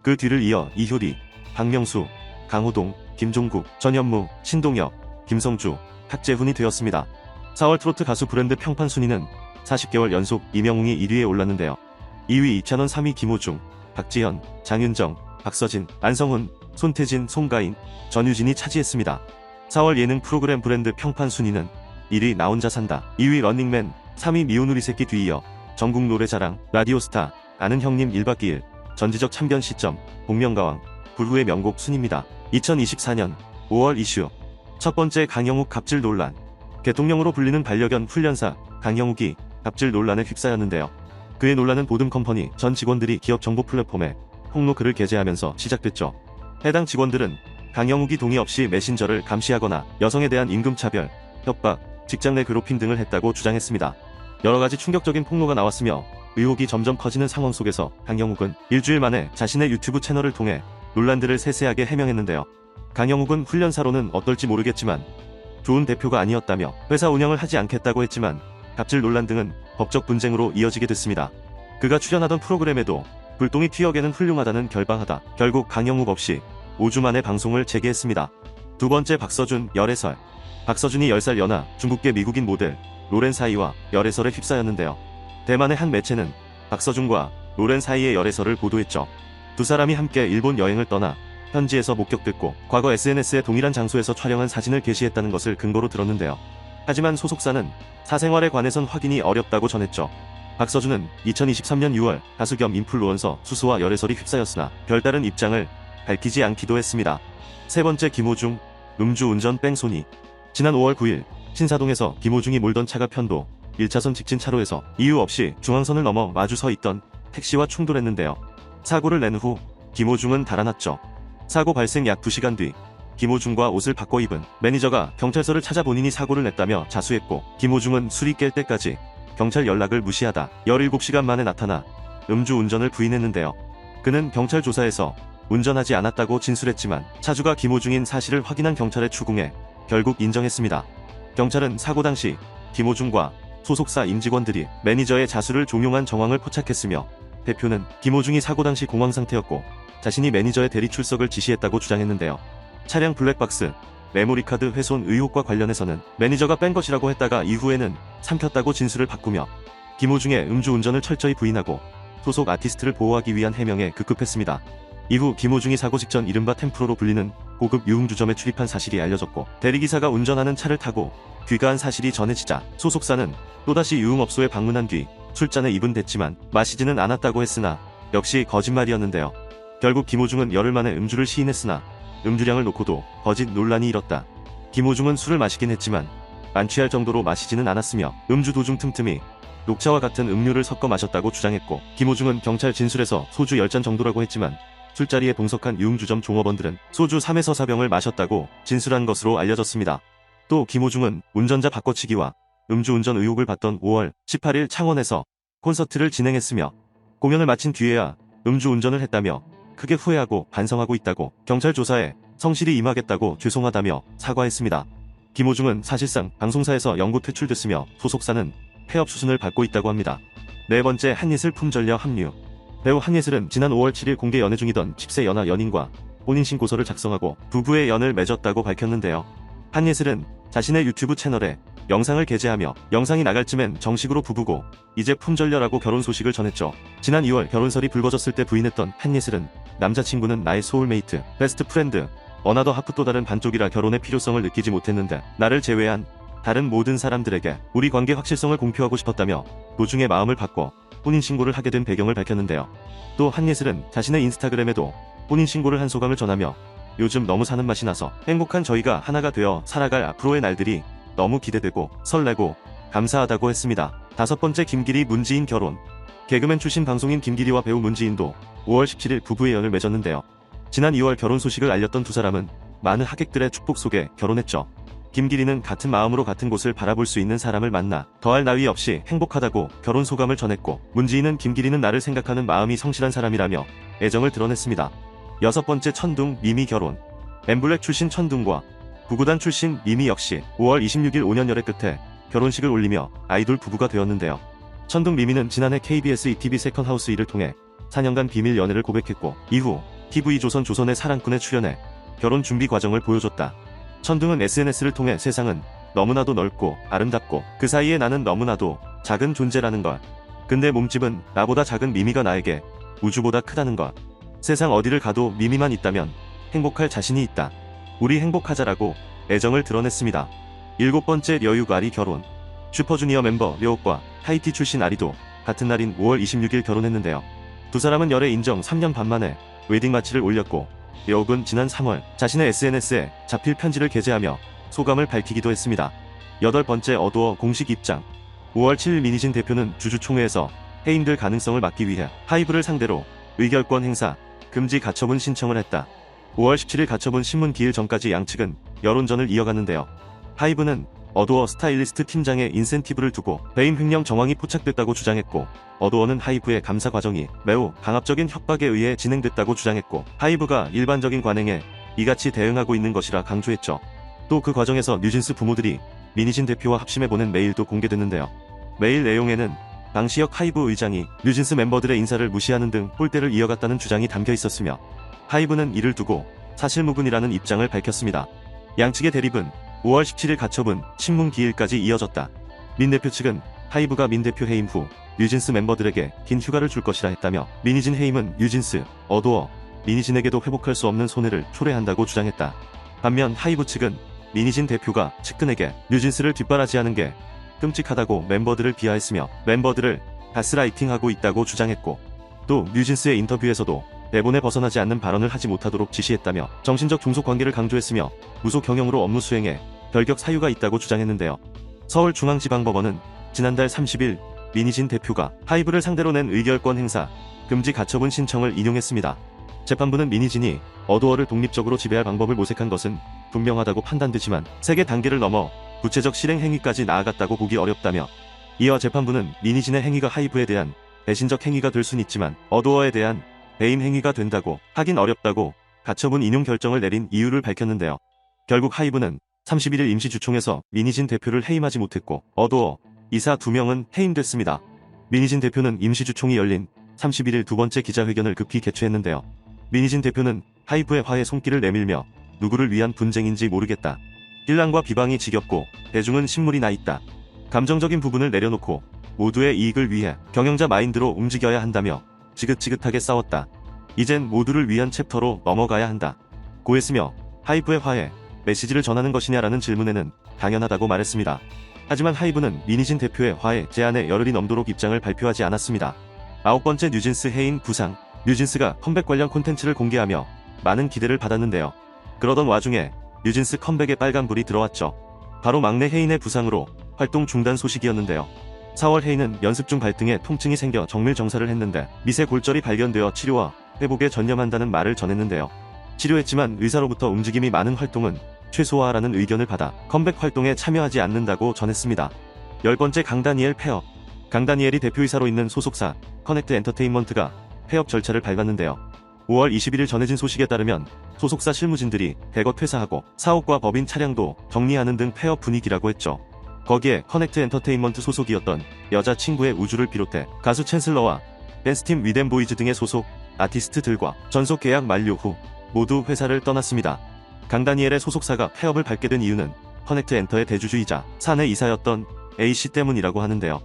그 뒤를 이어 이효리, 박명수, 강호동, 김종국, 전현무, 신동엽, 김성주, 탁재훈이 되었습니다. 4월 트로트 가수 브랜드 평판 순위는 40개월 연속 이명웅이 1위에 올랐는데요. 2위 이찬원, 3위 김호중, 박지현, 장윤정, 박서진, 안성훈, 손태진, 송가인, 전유진이 차지했습니다. 4월 예능 프로그램 브랜드 평판 순위는 1위 나 혼자 산다, 2위 런닝맨, 3위 미운 우리 새끼 뒤이어 전국 노래자랑, 라디오스타, 아는 형님 1박 2일, 전지적 참견 시점, 복면가왕, 불후의 명곡 순입니다. 2024년 5월 이슈 첫 번째 강영욱 갑질 논란. 대통령으로 불리는 반려견 훈련사 강영욱이 갑질 논란에 휩싸였는데요. 그의 논란은 보듬컴퍼니 전 직원들이 기업 정보 플랫폼에 폭로 글을 게재하면서 시작됐죠. 해당 직원들은 강영욱이 동의 없이 메신저를 감시하거나 여성에 대한 임금차별, 협박, 직장 내 괴롭힘 등을 했다고 주장했습니다. 여러가지 충격적인 폭로가 나왔으며 의혹이 점점 커지는 상황 속에서 강영욱은 일주일 만에 자신의 유튜브 채널을 통해 논란들을 세세하게 해명했는데요. 강영욱은 훈련사로는 어떨지 모르겠지만 좋은 대표가 아니었다며 회사 운영을 하지 않겠다고 했지만 갑질 논란 등은 법적 분쟁으로 이어지게 됐습니다. 그가 출연하던 프로그램에도 불똥이 튀어개는 훌륭하다는 결방하다 결국 강영욱 없이 5주 만에 방송을 재개했습니다. 두 번째 박서준 열애설. 박서준이 10살 연하 중국계 미국인 모델 로렌 사이와 열애설에 휩싸였는데요. 대만의 한 매체는 박서준과 로렌 사이의 열애설을 보도했죠. 두 사람이 함께 일본 여행을 떠나 현지에서 목격됐고 과거 SNS에 동일한 장소에서 촬영한 사진을 게시했다는 것을 근거로 들었는데요. 하지만 소속사는 사생활에 관해선 확인이 어렵다고 전했죠. 박서준은 2023년 6월 가수 겸 인플루언서 수수와 열애설이 휩싸였으나 별다른 입장을 밝히지 않기도 했습니다. 세 번째 김호중, 음주운전 뺑소니. 지난 5월 9일 신사동에서 김호중이 몰던 차가 편도 1차선 직진 차로에서 이유 없이 중앙선을 넘어 마주 서 있던 택시와 충돌했는데요. 사고를 낸 후 김호중은 달아났죠. 사고 발생 약 2시간 뒤 김호중과 옷을 바꿔 입은 매니저가 경찰서를 찾아 본인이 사고를 냈다며 자수했고, 김호중은 술이 깰 때까지 경찰 연락을 무시하다 17시간 만에 나타나 음주운전을 부인했는데요. 그는 경찰 조사에서 운전하지 않았다고 진술했지만 차주가 김호중인 사실을 확인한 경찰에 추궁해 결국 인정했습니다. 경찰은 사고 당시 김호중과 소속사 임직원들이 매니저의 자수를 종용한 정황을 포착했으며, 대표는 김호중이 사고 당시 공황 상태였고 자신이 매니저의 대리 출석을 지시했다고 주장했는데요. 차량 블랙박스, 메모리카드 훼손 의혹과 관련해서는 매니저가 뺀 것이라고 했다가 이후에는 삼켰다고 진술을 바꾸며 김호중의 음주운전을 철저히 부인하고 소속 아티스트를 보호하기 위한 해명에 급급했습니다. 이후 김호중이 사고 직전 이른바 템프로로 불리는 고급 유흥주점에 출입한 사실이 알려졌고, 대리기사가 운전하는 차를 타고 귀가한 사실이 전해지자 소속사는 또다시 유흥업소에 방문한 뒤 술잔에 입은 댔지만 마시지는 않았다고 했으나 역시 거짓말이었는데요. 결국 김호중은 열흘 만에 음주를 시인했으나 음주량을 놓고도 거짓 논란이 일었다. 김호중은 술을 마시긴 했지만 만취할 정도로 마시지는 않았으며 음주 도중 틈틈이 녹차와 같은 음료를 섞어 마셨다고 주장했고, 김호중은 경찰 진술에서 소주 10잔 정도라고 했지만 술자리에 동석한 유흥주점 종업원들은 소주 3에서 4병을 마셨다고 진술한 것으로 알려졌습니다. 또 김호중은 운전자 바꿔치기와 음주운전 의혹을 받던 5월 18일 창원에서 콘서트를 진행했으며 공연을 마친 뒤에야 음주운전을 했다며 크게 후회하고 반성하고 있다고, 경찰 조사에 성실히 임하겠다고 죄송하다며 사과했습니다. 김호중은 사실상 방송사에서 영구 퇴출됐으며 소속사는 폐업 수순을 밟고 있다고 합니다. 네 번째, 한예슬 품절녀 합류. 배우 한예슬은 지난 5월 7일 공개 연애 중이던 10세 연하 연인과 혼인신고서를 작성하고 부부의 연을 맺었다고 밝혔는데요. 한예슬은 자신의 유튜브 채널에 영상을 게재하며 영상이 나갈 쯤엔 정식으로 부부고 이제 품절녀라고 결혼 소식을 전했죠. 지난 2월 결혼설이 불거졌을 때 부인했던 한예슬은 남자친구는 나의 소울메이트, 베스트 프렌드, 어나더 하프 또 다른 반쪽이라 결혼의 필요성을 느끼지 못했는데 나를 제외한 다른 모든 사람들에게 우리 관계 확실성을 공표하고 싶었다며 도중에 마음을 바꿔 혼인신고를 하게 된 배경을 밝혔는데요. 또 한예슬은 자신의 인스타그램에도 혼인신고를 한 소감을 전하며 요즘 너무 사는 맛이 나서 행복한 저희가 하나가 되어 살아갈 앞으로의 날들이 너무 기대되고 설레고 감사하다고 했습니다. 다섯 번째, 김기리 문지인 결혼. 개그맨 출신 방송인 김기리와 배우 문지인도 5월 17일 부부의 연을 맺었는데요. 지난 2월 결혼 소식을 알렸던 두 사람은 많은 하객들의 축복 속에 결혼했죠. 김기리는 같은 마음으로 같은 곳을 바라볼 수 있는 사람을 만나 더할 나위 없이 행복하다고 결혼 소감을 전했고, 문지인은 김기리는 나를 생각하는 마음이 성실한 사람이라며 애정을 드러냈습니다. 여섯 번째, 천둥 미미 결혼. 엠블랙 출신 천둥과 구구단 출신 미미 역시 5월 26일 5년 열애 끝에 결혼식을 올리며 아이돌 부부가 되었는데요. 천둥 미미는 지난해 KBS ETV 세컨하우스 1을 통해 4년간 비밀 연애를 고백했고, 이후 TV조선 조선의 사랑꾼에 출연해 결혼 준비 과정을 보여줬다. 천둥은 SNS를 통해 세상은 너무나도 넓고 아름답고 그 사이에 나는 너무나도 작은 존재라는 것. 근데 몸집은 나보다 작은 미미가 나에게 우주보다 크다는 것. 세상 어디를 가도 미미만 있다면 행복할 자신이 있다. 우리 행복하자라고 애정을 드러냈습니다. 일곱 번째, 려육 아리 결혼. 슈퍼주니어 멤버 려욱과 하이티 출신 아리도 같은 날인 5월 26일 결혼했는데요. 두 사람은 열애 인정 3년 반 만에 웨딩 마치를 올렸고, 려욱은 지난 3월 자신의 SNS에 자필 편지를 게재하며 소감을 밝히기도 했습니다. 여덟 번째, 어두어 공식 입장. 5월 7일 민희진 대표는 주주총회에서 해임될 가능성을 막기 위해 하이브를 상대로 의결권 행사, 금지 가처분 신청을 했다. 5월 17일 가처분 신문 기일 전까지 양측은 여론전을 이어갔는데요. 하이브는 어두어 스타일리스트 팀장의 인센티브를 두고 배임 횡령 정황이 포착됐다고 주장했고, 어두어는 하이브의 감사 과정이 매우 강압적인 협박에 의해 진행됐다고 주장했고, 하이브가 일반적인 관행에 이같이 대응하고 있는 것이라 강조했죠. 또 그 과정에서 뉴진스 부모들이 민희진 대표와 합심해 보낸 메일도 공개됐는데요. 메일 내용에는 방시혁 하이브 의장이 뉴진스 멤버들의 인사를 무시하는 등 꼴대를 이어갔다는 주장이 담겨 있었으며, 하이브는 이를 두고 사실무근이라는 입장을 밝혔습니다. 양측의 대립은 5월 17일 가처분 신문 기일까지 이어졌다. 민 대표 측은 하이브가 민 대표 해임 후 뉴진스 멤버들에게 긴 휴가를 줄 것이라 했다며, 민희진 해임은 뉴진스, 어두어, 민희진에게도 회복할 수 없는 손해를 초래한다고 주장했다. 반면 하이브 측은 민희진 대표가 측근에게 뉴진스를 뒷바라지하는 게 끔찍하다고 멤버들을 비하했으며 멤버들을 가스라이팅하고 있다고 주장했고, 또 뉴진스의 인터뷰에서도 대본에 벗어나지 않는 발언을 하지 못하도록 지시했다며 정신적 종속 관계를 강조했으며 무속 경영으로 업무 수행에 결격 사유가 있다고 주장했는데요. 서울중앙지방법원은 지난달 30일 민희진 대표가 하이브를 상대로 낸 의결권 행사, 금지 가처분 신청을 인용했습니다. 재판부는 민희진이 어도어를 독립적으로 지배할 방법을 모색한 것은 분명하다고 판단되지만 세계 단계를 넘어 구체적 실행 행위까지 나아갔다고 보기 어렵다며, 이어 재판부는 민희진의 행위가 하이브에 대한 배신적 행위가 될 순 있지만 어도어에 대한 배임 행위가 된다고 하긴 어렵다고 가처분 인용 결정을 내린 이유를 밝혔는데요. 결국 하이브는 31일 임시주총에서 민희진 대표를 해임하지 못했고 어도어 이사 2명은 해임됐습니다. 민희진 대표는 임시주총이 열린 31일 두 번째 기자회견을 급히 개최했는데요. 민희진 대표는 하이브의 화해 손길을 내밀며 누구를 위한 분쟁인지 모르겠다. 일랑과 비방이 지겹고 대중은 신물이 나 있다. 감정적인 부분을 내려놓고 모두의 이익을 위해 경영자 마인드로 움직여야 한다며 지긋지긋하게 싸웠다. 이젠 모두를 위한 챕터로 넘어가야 한다. 고했으며 하이브의 화해 메시지를 전하는 것이냐라는 질문에는 당연하다고 말했습니다. 하지만 하이브는 민희진 대표의 화해 제안에 열흘이 넘도록 입장을 발표하지 않았습니다. 9번째 뉴진스 해임 부상. 뉴진스가 컴백 관련 콘텐츠를 공개하며 많은 기대를 받았는데요. 그러던 와중에 뉴진스 컴백에 빨간불이 들어왔죠. 바로 막내 혜인의 부상으로 활동 중단 소식이었는데요. 4월 혜인은 연습 중 발등에 통증이 생겨 정밀 정사를 했는데 미세 골절이 발견되어 치료와 회복에 전념한다는 말을 전했는데요. 치료했지만 의사로부터 움직임이 많은 활동은 최소화하라는 의견을 받아 컴백 활동에 참여하지 않는다고 전했습니다. 10번째 강다니엘 폐업. 강다니엘이 대표이사로 있는 소속사 커넥트 엔터테인먼트가 폐업 절차를 밟았는데요. 5월 21일 전해진 소식에 따르면 소속사 실무진들이 대거 퇴사하고 사옥과 법인 차량도 정리하는 등 폐업 분위기라고 했죠. 거기에 커넥트 엔터테인먼트 소속이었던 여자친구의 우주를 비롯해 가수 챈슬러와 댄스팀 위덴보이즈 등의 소속 아티스트들과 전속 계약 만료 후 모두 회사를 떠났습니다. 강다니엘의 소속사가 폐업을 밟게 된 이유는 커넥트 엔터의 대주주이자 사내 이사였던 A씨 때문이라고 하는데요.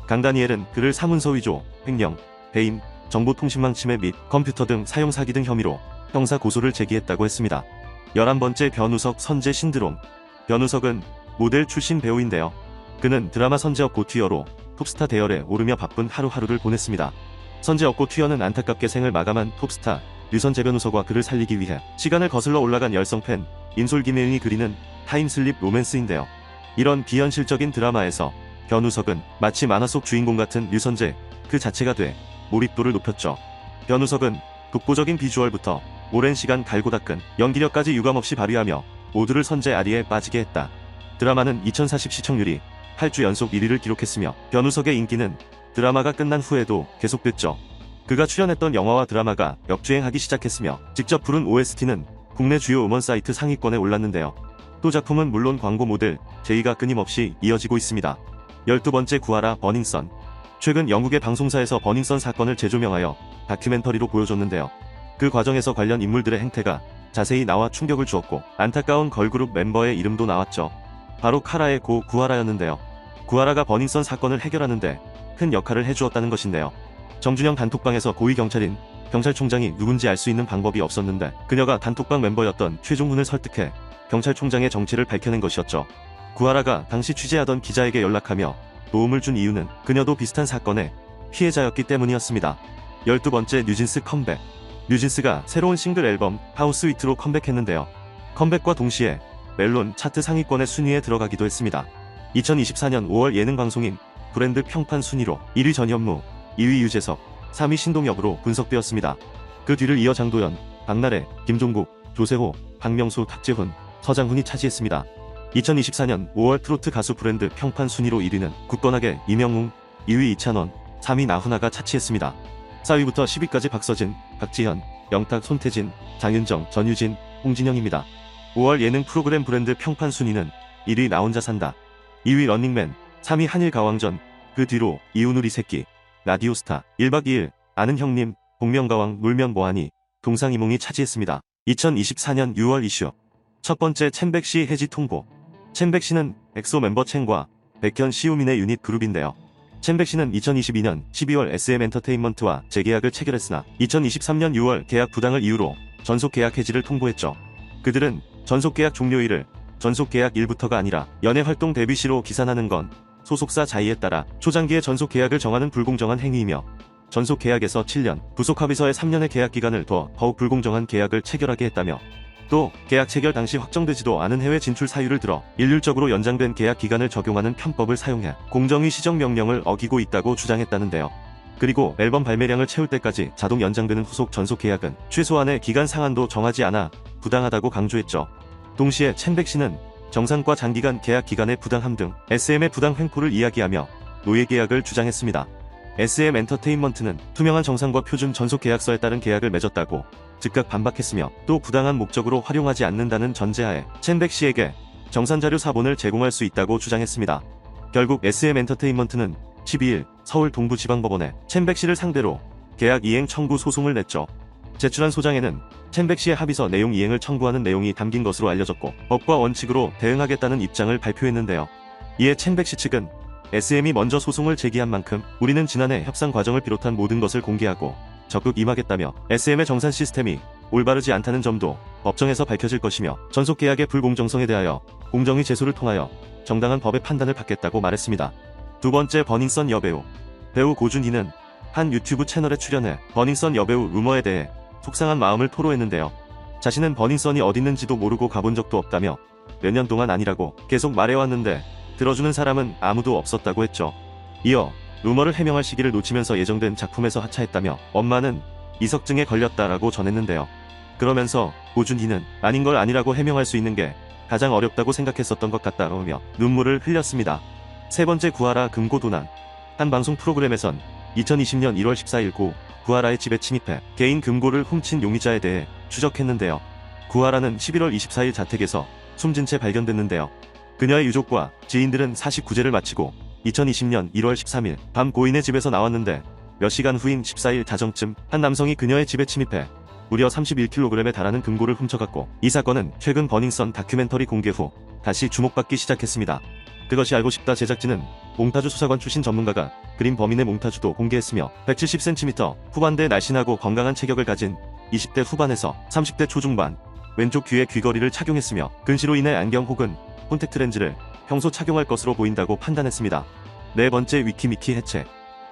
강다니엘은 그를 사문서 위조, 횡령, 배임, 정보통신망 침해 및 컴퓨터 등 사용 사기 등 혐의로 형사 고소를 제기했다고 했습니다. 11번째 변우석 선재 신드롬. 변우석은 모델 출신 배우인데요. 그는 드라마 선제업고 튀어로 톱스타 대열에 오르며 바쁜 하루하루를 보냈습니다. 선제업고 튀어는 안타깝게 생을 마감한 톱스타 류선재 변우석과 그를 살리기 위해 시간을 거슬러 올라간 열성 팬 인솔 김혜은이 그리는 타임슬립 로맨스인데요. 이런 비현실적인 드라마에서 변우석은 마치 만화 속 주인공 같은 류선재 그 자체가 돼 몰입도를 높였죠. 변우석은 독보적인 비주얼부터 오랜 시간 갈고 닦은 연기력까지 유감없이 발휘하며 모두를 선재 아리에 빠지게 했다. 드라마는 2040 시청률이 8주 연속 1위를 기록했으며 변우석의 인기는 드라마가 끝난 후에도 계속됐죠. 그가 출연했던 영화와 드라마가 역주행하기 시작했으며 직접 부른 OST는 국내 주요 음원 사이트 상위권에 올랐는데요. 또 작품은 물론 광고 모델 제의가 끊임없이 이어지고 있습니다. 12번째 구하라 버닝썬. 최근 영국의 방송사에서 버닝썬 사건을 재조명하여 다큐멘터리로 보여줬는데요. 그 과정에서 관련 인물들의 행태가 자세히 나와 충격을 주었고 안타까운 걸그룹 멤버의 이름도 나왔죠. 바로 카라의 고 구하라였는데요. 구하라가 버닝썬 사건을 해결하는데 큰 역할을 해주었다는 것인데요. 정준영 단톡방에서 고위 경찰인 경찰총장이 누군지 알 수 있는 방법이 없었는데 그녀가 단톡방 멤버였던 최종훈을 설득해 경찰총장의 정체를 밝혀낸 것이었죠. 구하라가 당시 취재하던 기자에게 연락하며 도움을 준 이유는 그녀도 비슷한 사건의 피해자였기 때문이었습니다. 12번째 뉴진스 컴백. 뉴진스가 새로운 싱글 앨범 하우스 위트로 컴백했는데요. 컴백과 동시에 멜론 차트 상위권의 순위에 들어가기도 했습니다. 2024년 5월 예능 방송인 브랜드 평판 순위로 1위 전현무, 2위 유재석, 3위 신동엽으로 분석되었습니다. 그 뒤를 이어 장도연, 박나래, 김종국, 조세호, 박명수, 탁재훈, 서장훈이 차지했습니다. 2024년 5월 트로트 가수 브랜드 평판 순위로 1위는 굳건하게 이명웅, 2위 이찬원, 3위 나훈아가 차지했습니다. 4위부터 10위까지 박서진, 박지현, 영탁, 손태진, 장윤정, 전유진, 홍진영입니다. 5월 예능 프로그램 브랜드 평판 순위는 1위 나 혼자 산다, 2위 런닝맨, 3위 한일 가왕전, 그 뒤로 이웃누리 새끼, 라디오스타, 1박 2일, 아는 형님, 복면가왕, 놀면 뭐하니, 동상이몽이 차지했습니다. 2024년 6월 이슈. 첫 번째 챔백씨 해지 통보. 챔백씨는 엑소 멤버 첸과 백현, 시우민의 유닛 그룹인데요. 챔백씨는 2022년 12월 SM 엔터테인먼트와 재계약을 체결했으나 2023년 6월 계약 부당을 이유로 전속 계약 해지를 통보했죠. 그들은 전속 계약 종료일을 전속 계약 일부터가 아니라 연예 활동 데뷔 시로 기산하는 건 소속사 자의에 따라 초장기의 전속 계약을 정하는 불공정한 행위이며 전속 계약에서 7년, 부속 합의서의 3년의 계약 기간을 둬 더욱 불공정한 계약을 체결하게 했다며, 또 계약 체결 당시 확정되지도 않은 해외 진출 사유를 들어 일률적으로 연장된 계약 기간을 적용하는 편법을 사용해 공정위 시정 명령을 어기고 있다고 주장했다는데요. 그리고 앨범 발매량을 채울 때까지 자동 연장되는 후속 전속 계약은 최소한의 기간 상한도 정하지 않아 부당하다고 강조했죠. 동시에 첸백 씨는 정상과 장기간 계약 기간의 부당함 등 SM의 부당 횡포를 이야기하며 노예 계약을 주장했습니다. SM 엔터테인먼트는 투명한 정상과 표준 전속 계약서에 따른 계약을 맺었다고 즉각 반박했으며 또 부당한 목적으로 활용하지 않는다는 전제하에 첸백 씨에게 정산자료 사본을 제공할 수 있다고 주장했습니다. 결국 SM 엔터테인먼트는 12일 서울 동부지방법원에 첸백 씨를 상대로 계약 이행 청구 소송을 냈죠. 제출한 소장에는 첸백 씨의 합의서 내용 이행을 청구하는 내용이 담긴 것으로 알려졌고 법과 원칙으로 대응하겠다는 입장을 발표했는데요. 이에 첸백 씨 측은 SM이 먼저 소송을 제기한 만큼 우리는 지난해 협상 과정을 비롯한 모든 것을 공개하고 적극 임하겠다며 SM의 정산 시스템이 올바르지 않다는 점도 법정에서 밝혀질 것이며 전속 계약의 불공정성에 대하여 공정위 제소를 통하여 정당한 법의 판단을 받겠다고 말했습니다. 두 번째, 버닝썬 여배우. 배우 고준희는 한 유튜브 채널에 출연해 버닝썬 여배우 루머에 대해 속상한 마음을 토로했는데요. 자신은 버닝썬이 어딨는지도 모르고 가본 적도 없다며 몇 년 동안 아니라고 계속 말해왔는데 들어주는 사람은 아무도 없었다고 했죠. 이어 루머를 해명할 시기를 놓치면서 예정된 작품에서 하차했다며 엄마는 이석증에 걸렸다라고 전했는데요. 그러면서 고준희는 아닌 걸 아니라고 해명할 수 있는 게 가장 어렵다고 생각했었던 것 같다라며 눈물을 흘렸습니다. 세 번째, 구하라 금고도난. 한 방송 프로그램에선 2020년 1월 14일 고 구하라의 집에 침입해 개인 금고를 훔친 용의자에 대해 추적했는데요. 구하라는 11월 24일 자택에서 숨진 채 발견됐는데요. 그녀의 유족과 지인들은 49제를 마치고 2020년 1월 13일 밤 고인의 집에서 나왔는데 몇 시간 후인 14일 자정쯤 한 남성이 그녀의 집에 침입해 무려 31kg에 달하는 금고를 훔쳐갔고, 이 사건은 최근 버닝썬 다큐멘터리 공개 후 다시 주목받기 시작했습니다. 그것이 알고 싶다 제작진은 몽타주 수사관 출신 전문가가 그린 범인의 몽타주도 공개했으며 170cm 후반대 날씬하고 건강한 체격을 가진 20대 후반에서 30대 초중반, 왼쪽 귀에 귀걸이를 착용했으며 근시로 인해 안경 혹은 콘택트 렌즈를 평소 착용할 것으로 보인다고 판단했습니다. 네 번째, 위키미키 해체.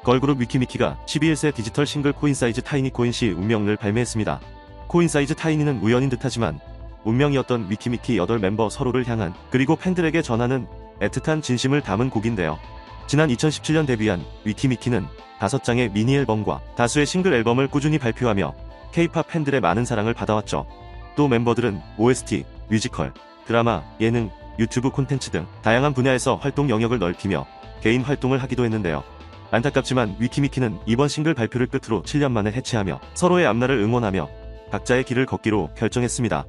걸그룹 위키미키가 12일 새 디지털 싱글 코인사이즈 타이니 코인시 운명을 발매했습니다. 코인사이즈 타이니는 우연인 듯하지만 운명이었던 위키미키 8멤버 서로를 향한 그리고 팬들에게 전하는 애틋한 진심을 담은 곡인데요. 지난 2017년 데뷔한 위키미키는 5장의 미니 앨범과 다수의 싱글 앨범을 꾸준히 발표하며 K-팝 팬들의 많은 사랑을 받아왔죠. 또 멤버들은 OST, 뮤지컬, 드라마, 예능, 유튜브 콘텐츠 등 다양한 분야에서 활동 영역을 넓히며 개인 활동을 하기도 했는데요. 안타깝지만 위키미키는 이번 싱글 발표를 끝으로 7년 만에 해체하며 서로의 앞날을 응원하며 각자의 길을 걷기로 결정했습니다.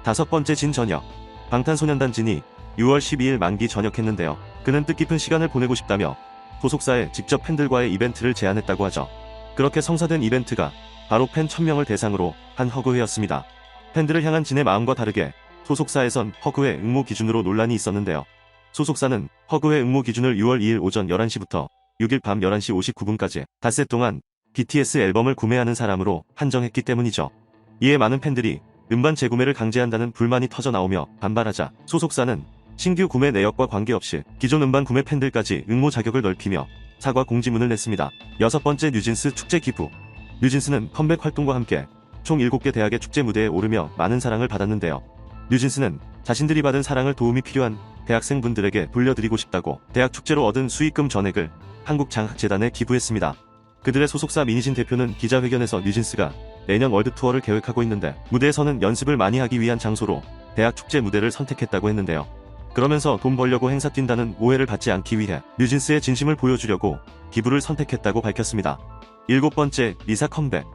다섯 번째, 진 전역. 방탄소년단 진이 6월 12일 만기 전역했는데요. 그는 뜻깊은 시간을 보내고 싶다며 소속사에 직접 팬들과의 이벤트를 제안했다고 하죠. 그렇게 성사된 이벤트가 바로 팬 1000명을 대상으로 한 허그회였습니다. 팬들을 향한 진의 마음과 다르게 소속사에선 허그회 응모 기준으로 논란이 있었는데요. 소속사는 허그회 응모 기준을 6월 2일 오전 11시부터 6일 밤 11시 59분까지 닷새 동안 BTS 앨범을 구매하는 사람으로 한정했기 때문이죠. 이에 많은 팬들이 음반 재구매를 강제한다는 불만이 터져 나오며 반발하자 소속사는 신규 구매 내역과 관계없이 기존 음반 구매 팬들까지 응모 자격을 넓히며 사과 공지문을 냈습니다. 여섯 번째, 뉴진스 축제 기부. 뉴진스는 컴백 활동과 함께 총 7개 대학의 축제 무대에 오르며 많은 사랑을 받았는데요. 뉴진스는 자신들이 받은 사랑을 도움이 필요한 대학생분들에게 돌려드리고 싶다고 대학 축제로 얻은 수익금 전액을 한국장학재단에 기부했습니다. 그들의 소속사 민희진 대표는 기자회견에서 뉴진스가 내년 월드투어를 계획하고 있는데 무대에서는 연습을 많이 하기 위한 장소로 대학 축제 무대를 선택했다고 했는데요. 그러면서 돈 벌려고 행사 뛴다는 오해를 받지 않기 위해 뉴진스의 진심을 보여주려고 기부를 선택했다고 밝혔습니다. 일곱 번째, 리사 컴백.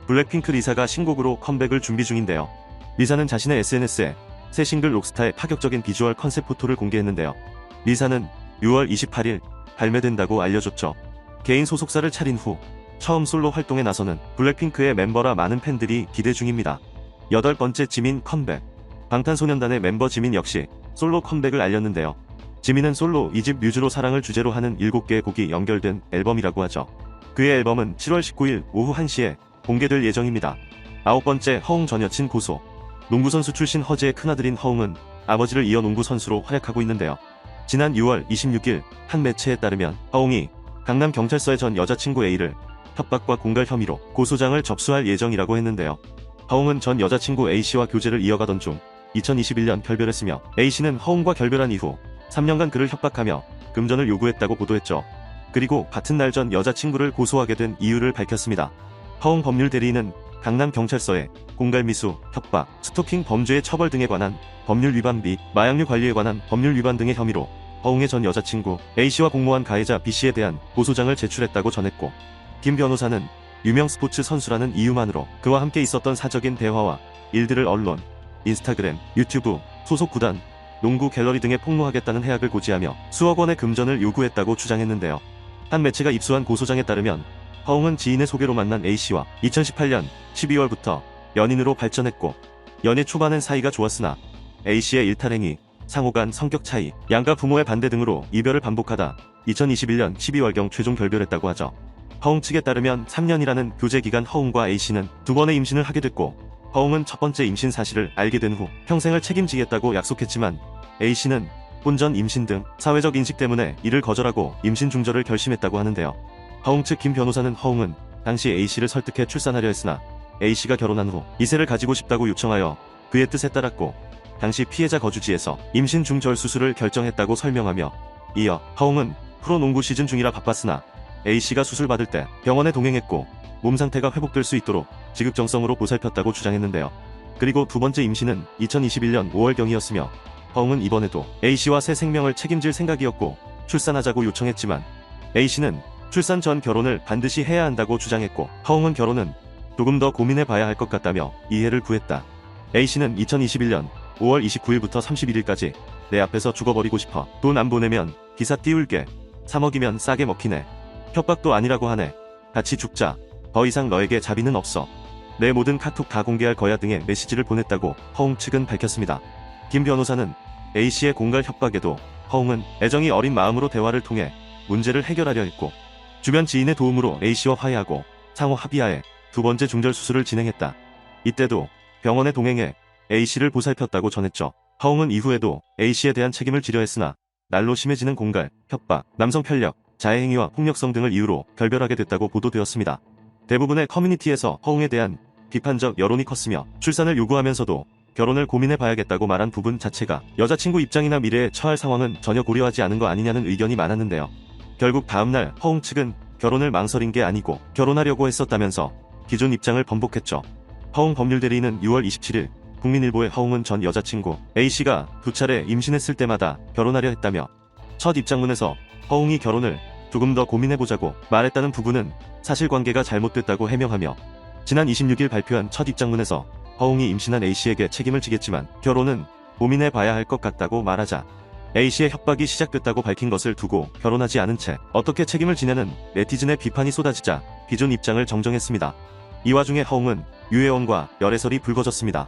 블랙핑크 리사가 신곡으로 컴백을 준비 중인데요. 리사는 자신의 SNS에 새 싱글 록스타의 파격적인 비주얼 컨셉 포토를 공개했는데요. 리사는 6월 28일 발매된다고 알려줬죠. 개인 소속사를 차린 후 처음 솔로 활동에 나서는 블랙핑크의 멤버라 많은 팬들이 기대 중입니다. 여덟 번째, 지민 컴백. 방탄소년단의 멤버 지민 역시 솔로 컴백을 알렸는데요. 지민은 솔로 2집 뮤즈로 사랑을 주제로 하는 7개의 곡이 연결된 앨범이라고 하죠. 그의 앨범은 7월 19일 오후 1시에 공개될 예정입니다. 아홉 번째, 허웅 전 여친 고소. 농구선수 출신 허재의 큰아들인 허웅은 아버지를 이어 농구선수로 활약하고 있는데요. 지난 6월 26일 한 매체에 따르면 허웅이 강남경찰서의 전 여자친구 A를 협박과 공갈 혐의로 고소장을 접수할 예정이라고 했는데요. 허웅은 전 여자친구 A씨와 교제를 이어가던 중 2021년 결별했으며 A씨는 허웅과 결별한 이후 3년간 그를 협박하며 금전을 요구했다고 보도했죠. 그리고 같은 날 전 여자친구를 고소하게 된 이유를 밝혔습니다. 허웅 법률 대리인은 강남경찰서에 공갈미수, 협박, 스토킹 범죄의 처벌 등에 관한 법률 위반 및 마약류 관리에 관한 법률 위반 등의 혐의로 허웅의 전 여자친구 A씨와 공모한 가해자 B씨에 대한 고소장을 제출했다고 전했고, 김 변호사는 유명 스포츠 선수라는 이유만으로 그와 함께 있었던 사적인 대화와 일들을 언론, 인스타그램, 유튜브, 소속 구단, 농구 갤러리 등에 폭로하겠다는 해악을 고지하며 수억 원의 금전을 요구했다고 주장했는데요. 한 매체가 입수한 고소장에 따르면 허웅은 지인의 소개로 만난 A씨와 2018년 12월부터 연인으로 발전했고, 연애 초반엔 사이가 좋았으나 A씨의 일탈행위, 상호간 성격 차이, 양가 부모의 반대 등으로 이별을 반복하다 2021년 12월경 최종 결별했다고 하죠. 허웅 측에 따르면 3년이라는 교제 기간 허웅과 A씨는 두 번의 임신을 하게 됐고, 허웅은 첫 번째 임신 사실을 알게 된 후 평생을 책임지겠다고 약속했지만 A씨는 혼전 임신 등 사회적 인식 때문에 이를 거절하고 임신 중절을 결심했다고 하는데요. 허웅 측 김 변호사는 허웅은 당시 A씨를 설득해 출산하려 했으나 A씨가 결혼한 후 이세를 가지고 싶다고 요청하여 그의 뜻에 따랐고, 당시 피해자 거주지에서 임신 중절 수술을 결정했다고 설명하며, 이어 허웅은 프로농구 시즌 중이라 바빴으나 A씨가 수술 받을 때 병원에 동행했고 몸 상태가 회복될 수 있도록 지극정성으로 보살폈다고 주장했는데요. 그리고 두 번째 임신은 2021년 5월경이었으며 허웅은 이번에도 A씨와 새 생명을 책임질 생각이었고 출산하자고 요청했지만 A씨는 출산 전 결혼을 반드시 해야 한다고 주장했고, 허웅은 결혼은 조금 더 고민해봐야 할 것 같다며 이해를 구했다. A씨는 2021년 5월 29일부터 31일까지 내 앞에서 죽어버리고 싶어. 돈 안 보내면 기사 띄울게. 3억이면 싸게 먹히네. 협박도 아니라고 하네. 같이 죽자. 더 이상 너에게 자비는 없어. 내 모든 카톡 다 공개할 거야 등의 메시지를 보냈다고 허웅 측은 밝혔습니다. 김 변호사는 A씨의 공갈 협박에도 허웅은 애정이 어린 마음으로 대화를 통해 문제를 해결하려 했고, 주변 지인의 도움으로 A씨와 화해하고 상호 합의하에 두 번째 중절 수술을 진행했다. 이때도 병원에 동행해 A씨를 보살폈다고 전했죠. 허웅은 이후에도 A씨에 대한 책임을 지려 했으나 날로 심해지는 공갈, 협박, 남성 편력, 자해행위와 폭력성 등을 이유로 결별하게 됐다고 보도되었습니다. 대부분의 커뮤니티에서 허웅에 대한 비판적 여론이 컸으며 출산을 요구하면서도 결혼을 고민해봐야겠다고 말한 부분 자체가 여자친구 입장이나 미래에 처할 상황은 전혀 고려하지 않은 거 아니냐는 의견이 많았는데요. 결국 다음날 허웅 측은 결혼을 망설인 게 아니고 결혼하려고 했었다면서 기존 입장을 번복했죠. 허웅 법률 대리인은 6월 27일 국민일보에 허웅은 전 여자친구 A씨가 두 차례 임신했을 때마다 결혼하려 했다며, 첫 입장문에서 허웅이 결혼을 조금 더 고민해보자고 말했다는 부분은 사실관계가 잘못됐다고 해명하며, 지난 26일 발표한 첫 입장문에서 허웅이 임신한 A씨에게 책임을 지겠지만 결혼은 고민해봐야 할 것 같다고 말하자 A씨의 협박이 시작됐다고 밝힌 것을 두고 결혼하지 않은 채 어떻게 책임을 지냐는 네티즌의 비판이 쏟아지자 기존 입장을 정정했습니다. 이 와중에 허웅은 유혜원과 열애설이 불거졌습니다.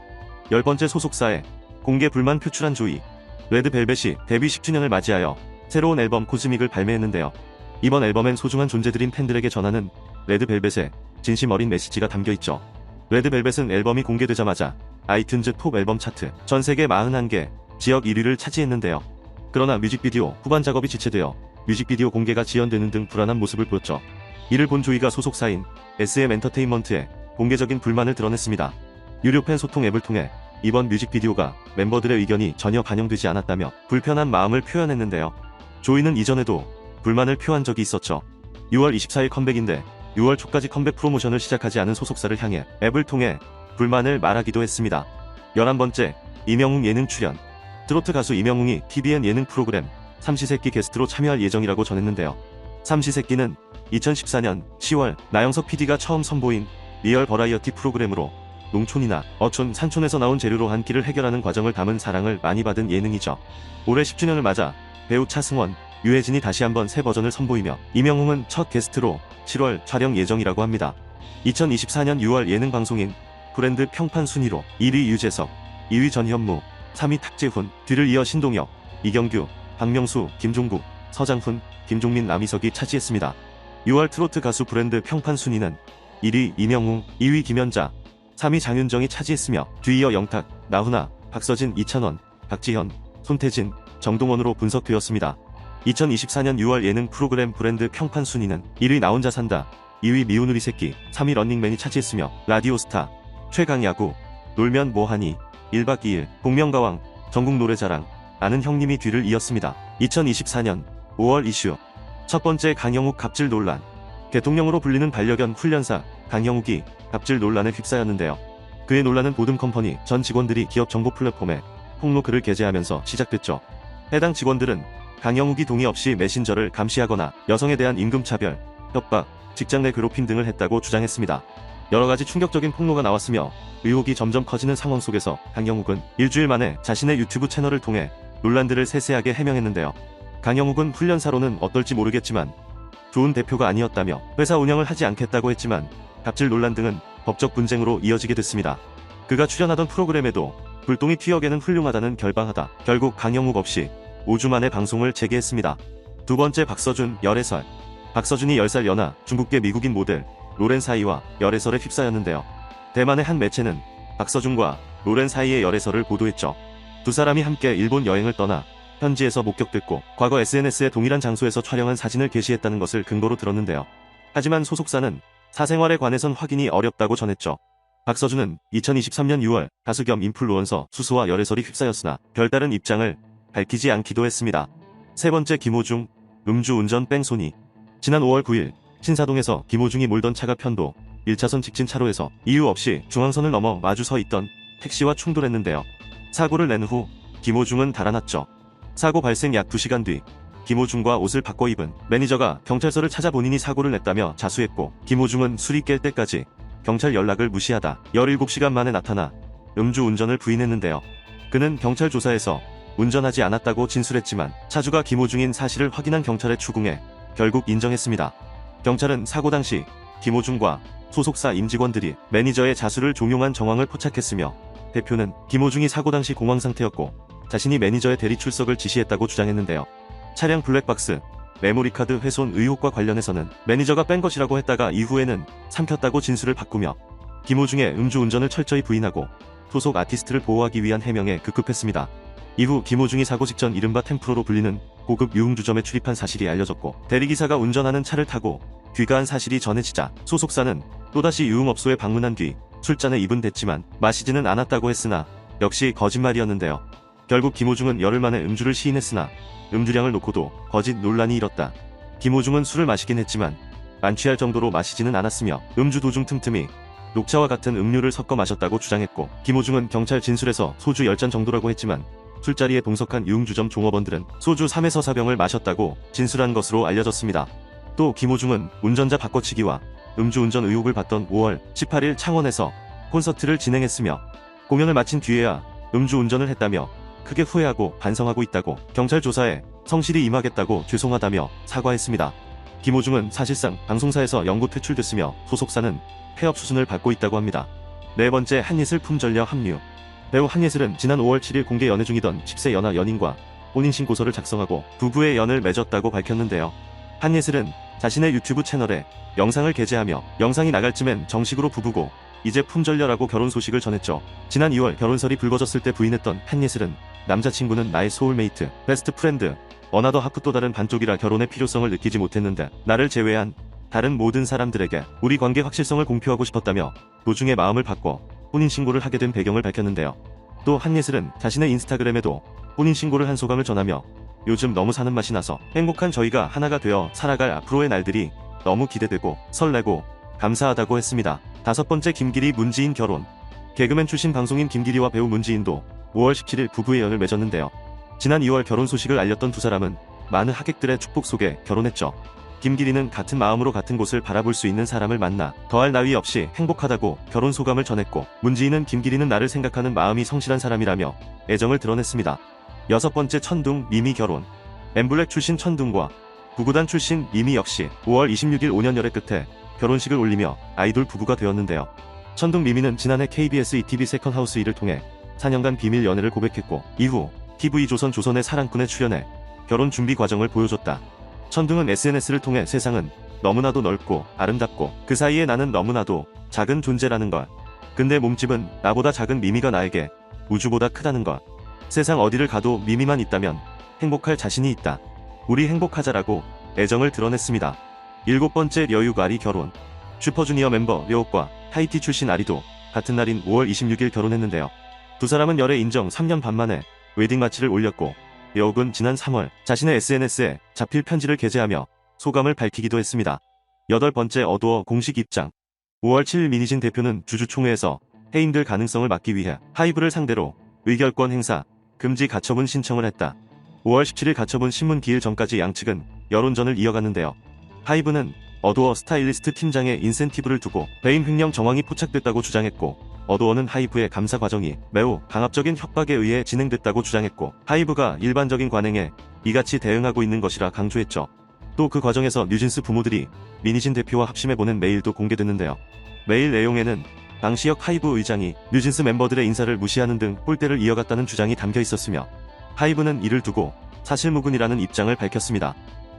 10번째 소속사에 공개 불만 표출한 조이. 레드벨벳이 데뷔 10주년을 맞이하여 새로운 앨범 코즈믹을 발매했는데요. 이번 앨범엔 소중한 존재들인 팬들에게 전하는 레드벨벳의 진심 어린 메시지가 담겨있죠. 레드벨벳은 앨범이 공개되자마자 아이튠즈 톱 앨범 차트 전 세계 41개 지역 1위를 차지했는데요. 그러나 뮤직비디오 후반 작업이 지체되어 뮤직비디오 공개가 지연되는 등 불안한 모습을 보였죠. 이를 본 조이가 소속사인 SM 엔터테인먼트에 공개적인 불만을 드러냈습니다. 유료 팬 소통 앱을 통해 이번 뮤직비디오가 멤버들의 의견이 전혀 반영되지 않았다며 불편한 마음을 표현했는데요. 조이는 이전에도 불만을 표한 적이 있었죠. 6월 24일 컴백인데 6월 초까지 컴백 프로모션을 시작하지 않은 소속사를 향해 앱을 통해 불만을 말하기도 했습니다. 11번째, 이명웅 예능 출연. 트로트 가수 이명웅이 TVN 예능 프로그램 삼시세끼 게스트로 참여할 예정이라고 전했는데요. 삼시세끼는 2014년 10월 나영석 PD가 처음 선보인 리얼 버라이어티 프로그램으로 농촌이나 어촌, 산촌에서 나온 재료로 한 끼를 해결하는 과정을 담은 사랑을 많이 받은 예능이죠. 올해 10주년을 맞아 배우 차승원, 유해진이 다시 한번 새 버전을 선보이며 이명웅은 첫 게스트로 7월 촬영 예정이라고 합니다. 2024년 6월 예능 방송인 브랜드 평판 순위로 1위 유재석, 2위 전현무, 3위 탁재훈, 뒤를 이어 신동엽, 이경규, 박명수, 김종국, 서장훈, 김종민, 남희석이 차지했습니다. 6월 트로트 가수 브랜드 평판 순위는 1위 이명웅, 2위 김연자, 3위 장윤정이 차지했으며 뒤이어 영탁, 나훈아, 박서진, 이찬원, 박지현, 손태진, 정동원으로 분석되었습니다. 2024년 6월 예능 프로그램 브랜드 평판 순위는 1위 나 혼자 산다, 2위 미운 우리 새끼, 3위 런닝맨이 차지했으며 라디오스타, 최강야구, 놀면 뭐하니, 1박 2일, 복면가왕, 전국 노래자랑, 아는 형님이 뒤를 이었습니다. 2024년 5월 이슈. 첫 번째, 강영욱 갑질 논란. 대통령으로 불리는 반려견 훈련사 강영욱이 갑질 논란에 휩싸였는데요. 그의 논란은 보듬컴퍼니 전 직원들이 기업 정보 플랫폼에 폭로 글을 게재하면서 시작됐죠. 해당 직원들은 강영욱이 동의 없이 메신저를 감시하거나 여성에 대한 임금차별, 협박, 직장 내 괴롭힘 등을 했다고 주장했습니다. 여러가지 충격적인 폭로가 나왔으며 의혹이 점점 커지는 상황 속에서 강영욱은 일주일 만에 자신의 유튜브 채널을 통해 논란들을 세세하게 해명했는데요. 강영욱은 훈련사로는 어떨지 모르겠지만 좋은 대표가 아니었다며 회사 운영을 하지 않겠다고 했지만 갑질 논란 등은 법적 분쟁으로 이어지게 됐습니다. 그가 출연하던 프로그램에도 불똥이 튀어개는 훌륭하다는 결방하다 결국 강영욱 없이 5주 만에 방송을 재개했습니다. 두 번째, 박서준 열애설. 박서준이 10살 연하 중국계 미국인 모델 로렌 사이와 열애설에 휩싸였는데요. 대만의 한 매체는 박서준과 로렌 사이의 열애설을 보도했죠. 두 사람이 함께 일본 여행을 떠나 현지에서 목격됐고 과거 SNS에 동일한 장소에서 촬영한 사진을 게시했다는 것을 근거로 들었는데요. 하지만 소속사는 사생활에 관해선 확인이 어렵다고 전했죠. 박서준은 2023년 6월 가수 겸 인플루언서 수수와 열애설이 휩싸였으나 별다른 입장을 밝히지 않기도 했습니다. 세 번째, 김호중 음주운전 뺑소니. 지난 5월 9일 신사동에서 김호중이 몰던 차가 편도 1차선 직진 차로에서 이유 없이 중앙선을 넘어 마주 서 있던 택시와 충돌했는데요. 사고를 낸 후 김호중은 달아났죠. 사고 발생 약 2시간 뒤 김호중과 옷을 바꿔 입은 매니저가 경찰서를 찾아 본인이 사고를 냈다며 자수했고 김호중은 술이 깰 때까지 경찰 연락을 무시하다 17시간 만에 나타나 음주운전을 부인했는데요. 그는 경찰 조사에서 운전하지 않았다고 진술했지만 차주가 김호중인 사실을 확인한 경찰에 추궁해 결국 인정했습니다. 경찰은 사고 당시 김호중과 소속사 임직원들이 매니저의 자수를 종용한 정황을 포착했으며 대표는 김호중이 사고 당시 공황 상태였고 자신이 매니저의 대리 출석을 지시했다고 주장했는데요. 차량 블랙박스, 메모리카드 훼손 의혹과 관련해서는 매니저가 뺀 것이라고 했다가 이후에는 삼켰다고 진술을 바꾸며 김호중의 음주운전을 철저히 부인하고 소속 아티스트를 보호하기 위한 해명에 급급했습니다. 이후 김호중이 사고 직전 이른바 템프로로 불리는 고급 유흥주점에 출입한 사실이 알려졌고 대리기사가 운전하는 차를 타고 귀가한 사실이 전해지자 소속사는 또다시 유흥업소에 방문한 뒤 술잔에 입은 댔지만 마시지는 않았다고 했으나 역시 거짓말이었는데요. 결국 김호중은 열흘 만에 음주를 시인했으나 음주량을 놓고도 거짓 논란이 일었다. 김호중은 술을 마시긴 했지만 만취할 정도로 마시지는 않았으며 음주 도중 틈틈이 녹차와 같은 음료를 섞어 마셨다고 주장했고 김호중은 경찰 진술에서 소주 10잔 정도라고 했지만 술자리에 동석한 유흥주점 종업원들은 소주 3에서 4병을 마셨다고 진술한 것으로 알려졌습니다. 또 김호중은 운전자 바꿔치기와 음주운전 의혹을 받던 5월 18일 창원에서 콘서트를 진행했으며 공연을 마친 뒤에야 음주운전을 했다며 크게 후회하고 반성하고 있다고 경찰 조사에 성실히 임하겠다고 죄송하다며 사과했습니다. 김호중은 사실상 방송사에서 영구 퇴출됐으며 소속사는 폐업 수순을 밟고 있다고 합니다. 네 번째, 한예슬 품절녀 합류. 배우 한예슬은 지난 5월 7일 공개 연애 중이던 10세 연하 연인과 혼인신고서를 작성하고 부부의 연을 맺었다고 밝혔는데요. 한예슬은 자신의 유튜브 채널에 영상을 게재하며 영상이 나갈 쯤엔 정식으로 부부고 이제 품절녀라고 결혼 소식을 전했죠. 지난 2월 결혼설이 불거졌을 때 부인했던 한예슬은 남자친구는 나의 소울메이트, 베스트 프렌드, 어나더 하프 또 다른 반쪽이라 결혼의 필요성을 느끼지 못했는데 나를 제외한 다른 모든 사람들에게 우리 관계 확실성을 공표하고 싶었다며 도중에 마음을 바꿔 혼인신고를 하게 된 배경을 밝혔는데요. 또 한예슬은 자신의 인스타그램에도 혼인신고를 한 소감을 전하며 요즘 너무 사는 맛이 나서 행복한 저희가 하나가 되어 살아갈 앞으로의 날들이 너무 기대되고 설레고 감사하다고 했습니다. 다섯 번째, 김기리 문지인 결혼. 개그맨 출신 방송인 김기리와 배우 문지인도 5월 17일 부부의 연을 맺었는데요. 지난 2월 결혼 소식을 알렸던 두 사람은 많은 하객들의 축복 속에 결혼했죠. 김기리는 같은 마음으로 같은 곳을 바라볼 수 있는 사람을 만나 더할 나위 없이 행복하다고 결혼 소감을 전했고 문지인은 김기리는 나를 생각하는 마음이 성실한 사람이라며 애정을 드러냈습니다. 여섯 번째, 천둥 미미 결혼. 엠블랙 출신 천둥과 구구단 출신 미미 역시 5월 26일 5년 열애 끝에 결혼식을 올리며 아이돌 부부가 되었는데요. 천둥 미미는 지난해 KBS ETV 세컨하우스 1을 통해 4년간 비밀 연애를 고백했고 이후 TV조선 조선의 사랑꾼에 출연해 결혼 준비 과정을 보여줬다. 천둥은 SNS를 통해 세상은 너무나도 넓고 아름답고 그 사이에 나는 너무나도 작은 존재라는 걸. 근데 몸집은 나보다 작은 미미가 나에게 우주보다 크다는 걸. 세상 어디를 가도 미미만 있다면 행복할 자신이 있다. 우리 행복하자라고 애정을 드러냈습니다. 일곱 번째, 려욱 아리 결혼. 슈퍼주니어 멤버 려욱과 하이티 출신 아리도 같은 날인 5월 26일 결혼했는데요. 두 사람은 열애 인정 3년 반 만에 웨딩 마치를 올렸고 려욱은 지난 3월 자신의 SNS에 자필 편지를 게재하며 소감을 밝히기도 했습니다. 8번째 어두워 공식 입장. 5월 7일 민희진 대표는 주주총회에서 해임될 가능성을 막기 위해 하이브를 상대로 의결권 행사, 금지 가처분 신청을 했다. 5월 17일 가처분 신문 기일 전까지 양측은 여론전을 이어갔는데요. 하이브는 어두워 스타일리스트 팀장의 인센티브를 두고 배임 횡령 정황이 포착됐다고 주장했고, 어두워는 하이브의 감사 과정이 매우 강압적인 협박에 의해 진행됐다고 주장했고, 하이브가 일반적인 관행에 이같이 대응하고 있는 것이라 강조했죠. 또 그 과정에서 뉴진스 부모들이 민희진 대표와 합심해 보낸 메일도 공개됐는데요. 메일 내용에는 당시역 하이브 의장이 뉴진스 멤버들의 인사를 무시하는 등 꼴대를 이어갔다는 주장이 담겨 있었으며, 하이브는 이를 두고 사실무근이라는 입장을 밝혔습니다.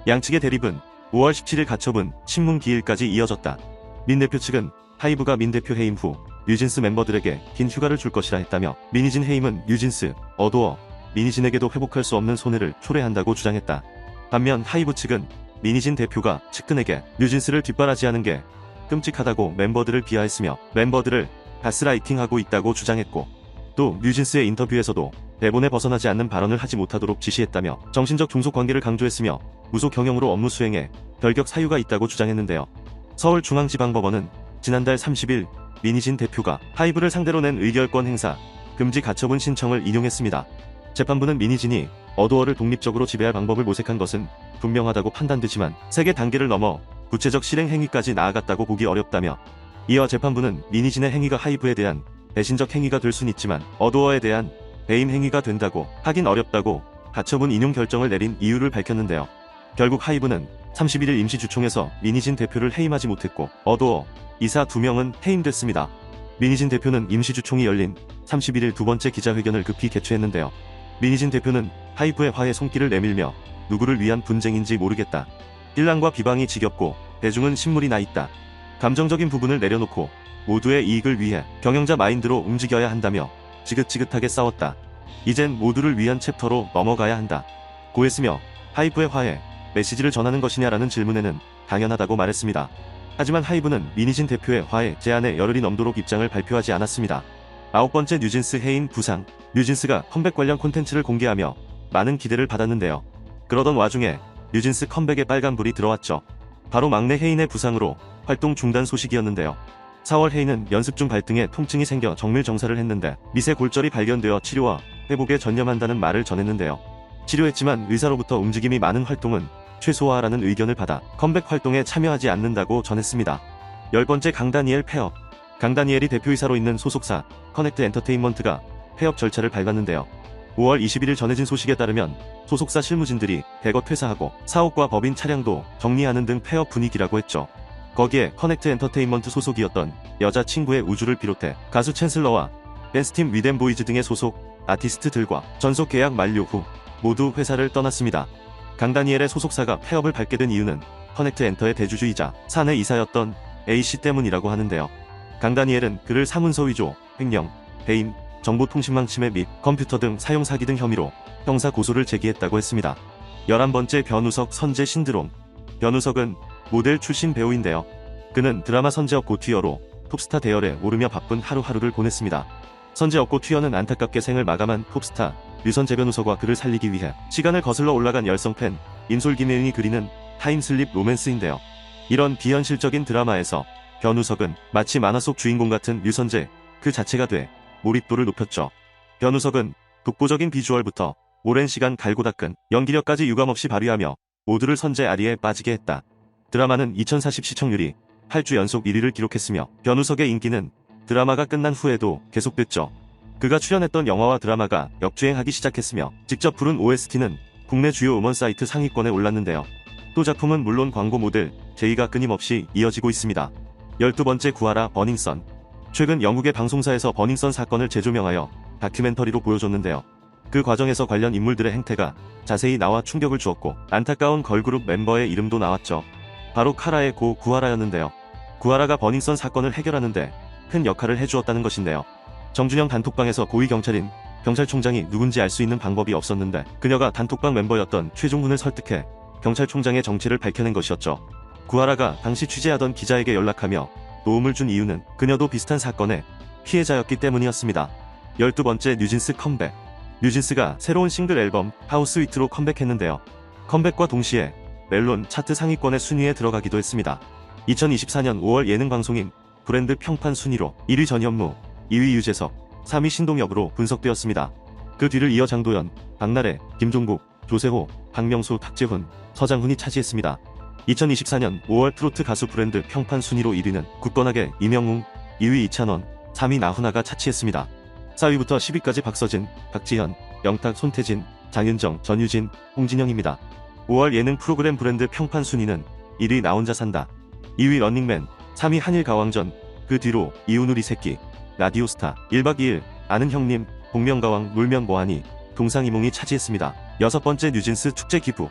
양측의 대립은 5월 17일 가처분 신문 기일까지 이어졌다. 민 대표 측은 하이브가 민 대표 해임 후 뉴진스 멤버들에게 긴 휴가를 줄 것이라 했다며, 민희진 해임은 뉴진스, 어두워, 민희진에게도 회복할 수 없는 손해를 초래한다고 주장했다. 반면 하이브 측은 민희진 대표가 측근에게 뉴진스를 뒷바라지하는 게 끔찍하다고 멤버들을 비하했으며, 멤버들을 가스라이팅하고 있다고 주장했고, 또 뉴진스의 인터뷰에서도 대본에 벗어나지 않는 발언을 하지 못하도록 지시했다며 정신적 종속 관계를 강조했으며, 무소 경영으로 업무 수행에 결격 사유가 있다고 주장했는데요. 서울중앙지방법원은 지난달 30일 민희진 대표가 하이브를 상대로 낸 의결권 행사, 금지 가처분 신청을 인용했습니다. 재판부는 민희진이 어두워를 독립적으로 지배할 방법을 모색한 것은 분명하다고 판단되지만 세계 단계를 넘어 구체적 실행 행위까지 나아갔다고 보기 어렵다며, 이어 재판부는 민희진의 행위가 하이브에 대한 배신적 행위가 될 순 있지만 어두워에 대한 배임 행위가 된다고 하긴 어렵다고 가처분 인용 결정을 내린 이유를 밝혔는데요. 결국 하이브는 31일 임시주총에서 민희진 대표를 해임하지 못했고, 어두워 이사 2명은 해임됐습니다. 민희진 대표는 임시주총이 열린 31일 두 번째 기자회견을 급히 개최했는데요. 민희진 대표는 하이브의 화해 손길을 내밀며 누구를 위한 분쟁인지 모르겠다. 일랑과 비방이 지겹고 대중은 신물이 나 있다. 감정적인 부분을 내려놓고 모두의 이익을 위해 경영자 마인드로 움직여야 한다며 지긋지긋하게 싸웠다. 이젠 모두를 위한 챕터로 넘어가야 한다. 고했으며, 하이브의 화해 메시지를 전하는 것이냐라는 질문에는 당연하다고 말했습니다. 하지만 하이브는 민희진 대표의 화해 제안에 열흘이 넘도록 입장을 발표하지 않았습니다. 9번째 뉴진스 해임 부상. 뉴진스가 컴백 관련 콘텐츠를 공개하며 많은 기대를 받았는데요. 그러던 와중에 뉴진스 컴백에 빨간불이 들어왔죠. 바로 막내 혜인의 부상으로 활동 중단 소식이었는데요. 4월 혜인은 연습 중 발등에 통증이 생겨 정밀 정사를 했는데 미세 골절이 발견되어 치료와 회복에 전념한다는 말을 전했는데요. 치료했지만 의사로부터 움직임이 많은 활동은 최소화하라는 의견을 받아 컴백 활동에 참여하지 않는다고 전했습니다. 10번째 강다니엘 폐업. 강다니엘이 대표이사로 있는 소속사 커넥트 엔터테인먼트가 폐업 절차를 밟았는데요. 5월 21일 전해진 소식에 따르면 소속사 실무진들이 대거 퇴사하고 사옥과 법인 차량도 정리하는 등 폐업 분위기라고 했죠. 거기에 커넥트 엔터테인먼트 소속이었던 여자친구의 우주를 비롯해 가수 챈슬러와 댄스팀 위덴보이즈 등의 소속 아티스트들과 전속 계약 만료 후 모두 회사를 떠났습니다. 강다니엘의 소속사가 폐업을 밟게 된 이유는 커넥트 엔터의 대주주이자 사내 이사였던 A씨 때문이라고 하는데요. 강다니엘은 그를 사문서 위조, 횡령, 배임, 정보통신망 침해 및 컴퓨터 등 사용 사기 등 혐의로 형사 고소를 제기했다고 했습니다. 11번째 변우석 선재 신드롬. 변우석은 모델 출신 배우인데요. 그는 드라마 선제업고 튀어로 톱스타 대열에 오르며 바쁜 하루하루를 보냈습니다. 선제업고 튀어는 안타깝게 생을 마감한 톱스타 류선재 변우석과 그를 살리기 위해 시간을 거슬러 올라간 열성팬 임솔김혜은이 그리는 타임슬립 로맨스인데요. 이런 비현실적인 드라마에서 변우석은 마치 만화 속 주인공 같은 류선재 그 자체가 돼 몰입도를 높였죠. 변우석은 독보적인 비주얼부터 오랜 시간 갈고 닦은 연기력까지 유감없이 발휘하며 모두를 선재 아리에 빠지게 했다. 드라마는 2040 시청률이 8주 연속 1위를 기록했으며 변우석의 인기는 드라마가 끝난 후에도 계속됐죠. 그가 출연했던 영화와 드라마가 역주행하기 시작했으며 직접 부른 OST는 국내 주요 음원 사이트 상위권에 올랐는데요. 또 작품은 물론 광고 모델 제의가 끊임없이 이어지고 있습니다. 12번째 구하라 버닝썬. 최근 영국의 방송사에서 버닝썬 사건을 재조명하여 다큐멘터리로 보여줬는데요. 그 과정에서 관련 인물들의 행태가 자세히 나와 충격을 주었고 안타까운 걸그룹 멤버의 이름도 나왔죠. 바로 카라의 고 구하라였는데요. 구하라가 버닝썬 사건을 해결하는데 큰 역할을 해주었다는 것인데요. 정준영 단톡방에서 고위 경찰인 경찰총장이 누군지 알 수 있는 방법이 없었는데 그녀가 단톡방 멤버였던 최종훈을 설득해 경찰총장의 정체를 밝혀낸 것이었죠. 구하라가 당시 취재하던 기자에게 연락하며 도움을 준 이유는 그녀도 비슷한 사건의 피해자였기 때문이었습니다. 12번째 뉴진스 컴백. 뉴진스가 새로운 싱글 앨범 하우스 위트로 컴백했는데요. 컴백과 동시에 멜론 차트 상위권의 순위에 들어가기도 했습니다. 2024년 5월 예능 방송인 브랜드 평판 순위로 1위 전현무, 2위 유재석, 3위 신동엽으로 분석되었습니다. 그 뒤를 이어 장도연, 박나래, 김종국, 조세호, 박명수, 탁재훈, 서장훈이 차지했습니다. 2024년 5월 트로트 가수 브랜드 평판 순위로 1위는 굳건하게 이명웅, 2위 이찬원, 3위 나훈아가 차지했습니다. 4위부터 10위까지 박서진, 박지현, 영탁, 손태진, 장윤정, 전유진, 홍진영입니다. 5월 예능 프로그램 브랜드 평판 순위는 1위 나 혼자 산다, 2위 런닝맨, 3위 한일 가왕전, 그 뒤로 이웃누리 새끼, 라디오스타, 1박 2일, 아는 형님, 복면가왕, 놀면 뭐하니, 동상이몽이 차지했습니다. 6번째 뉴진스 축제 기부.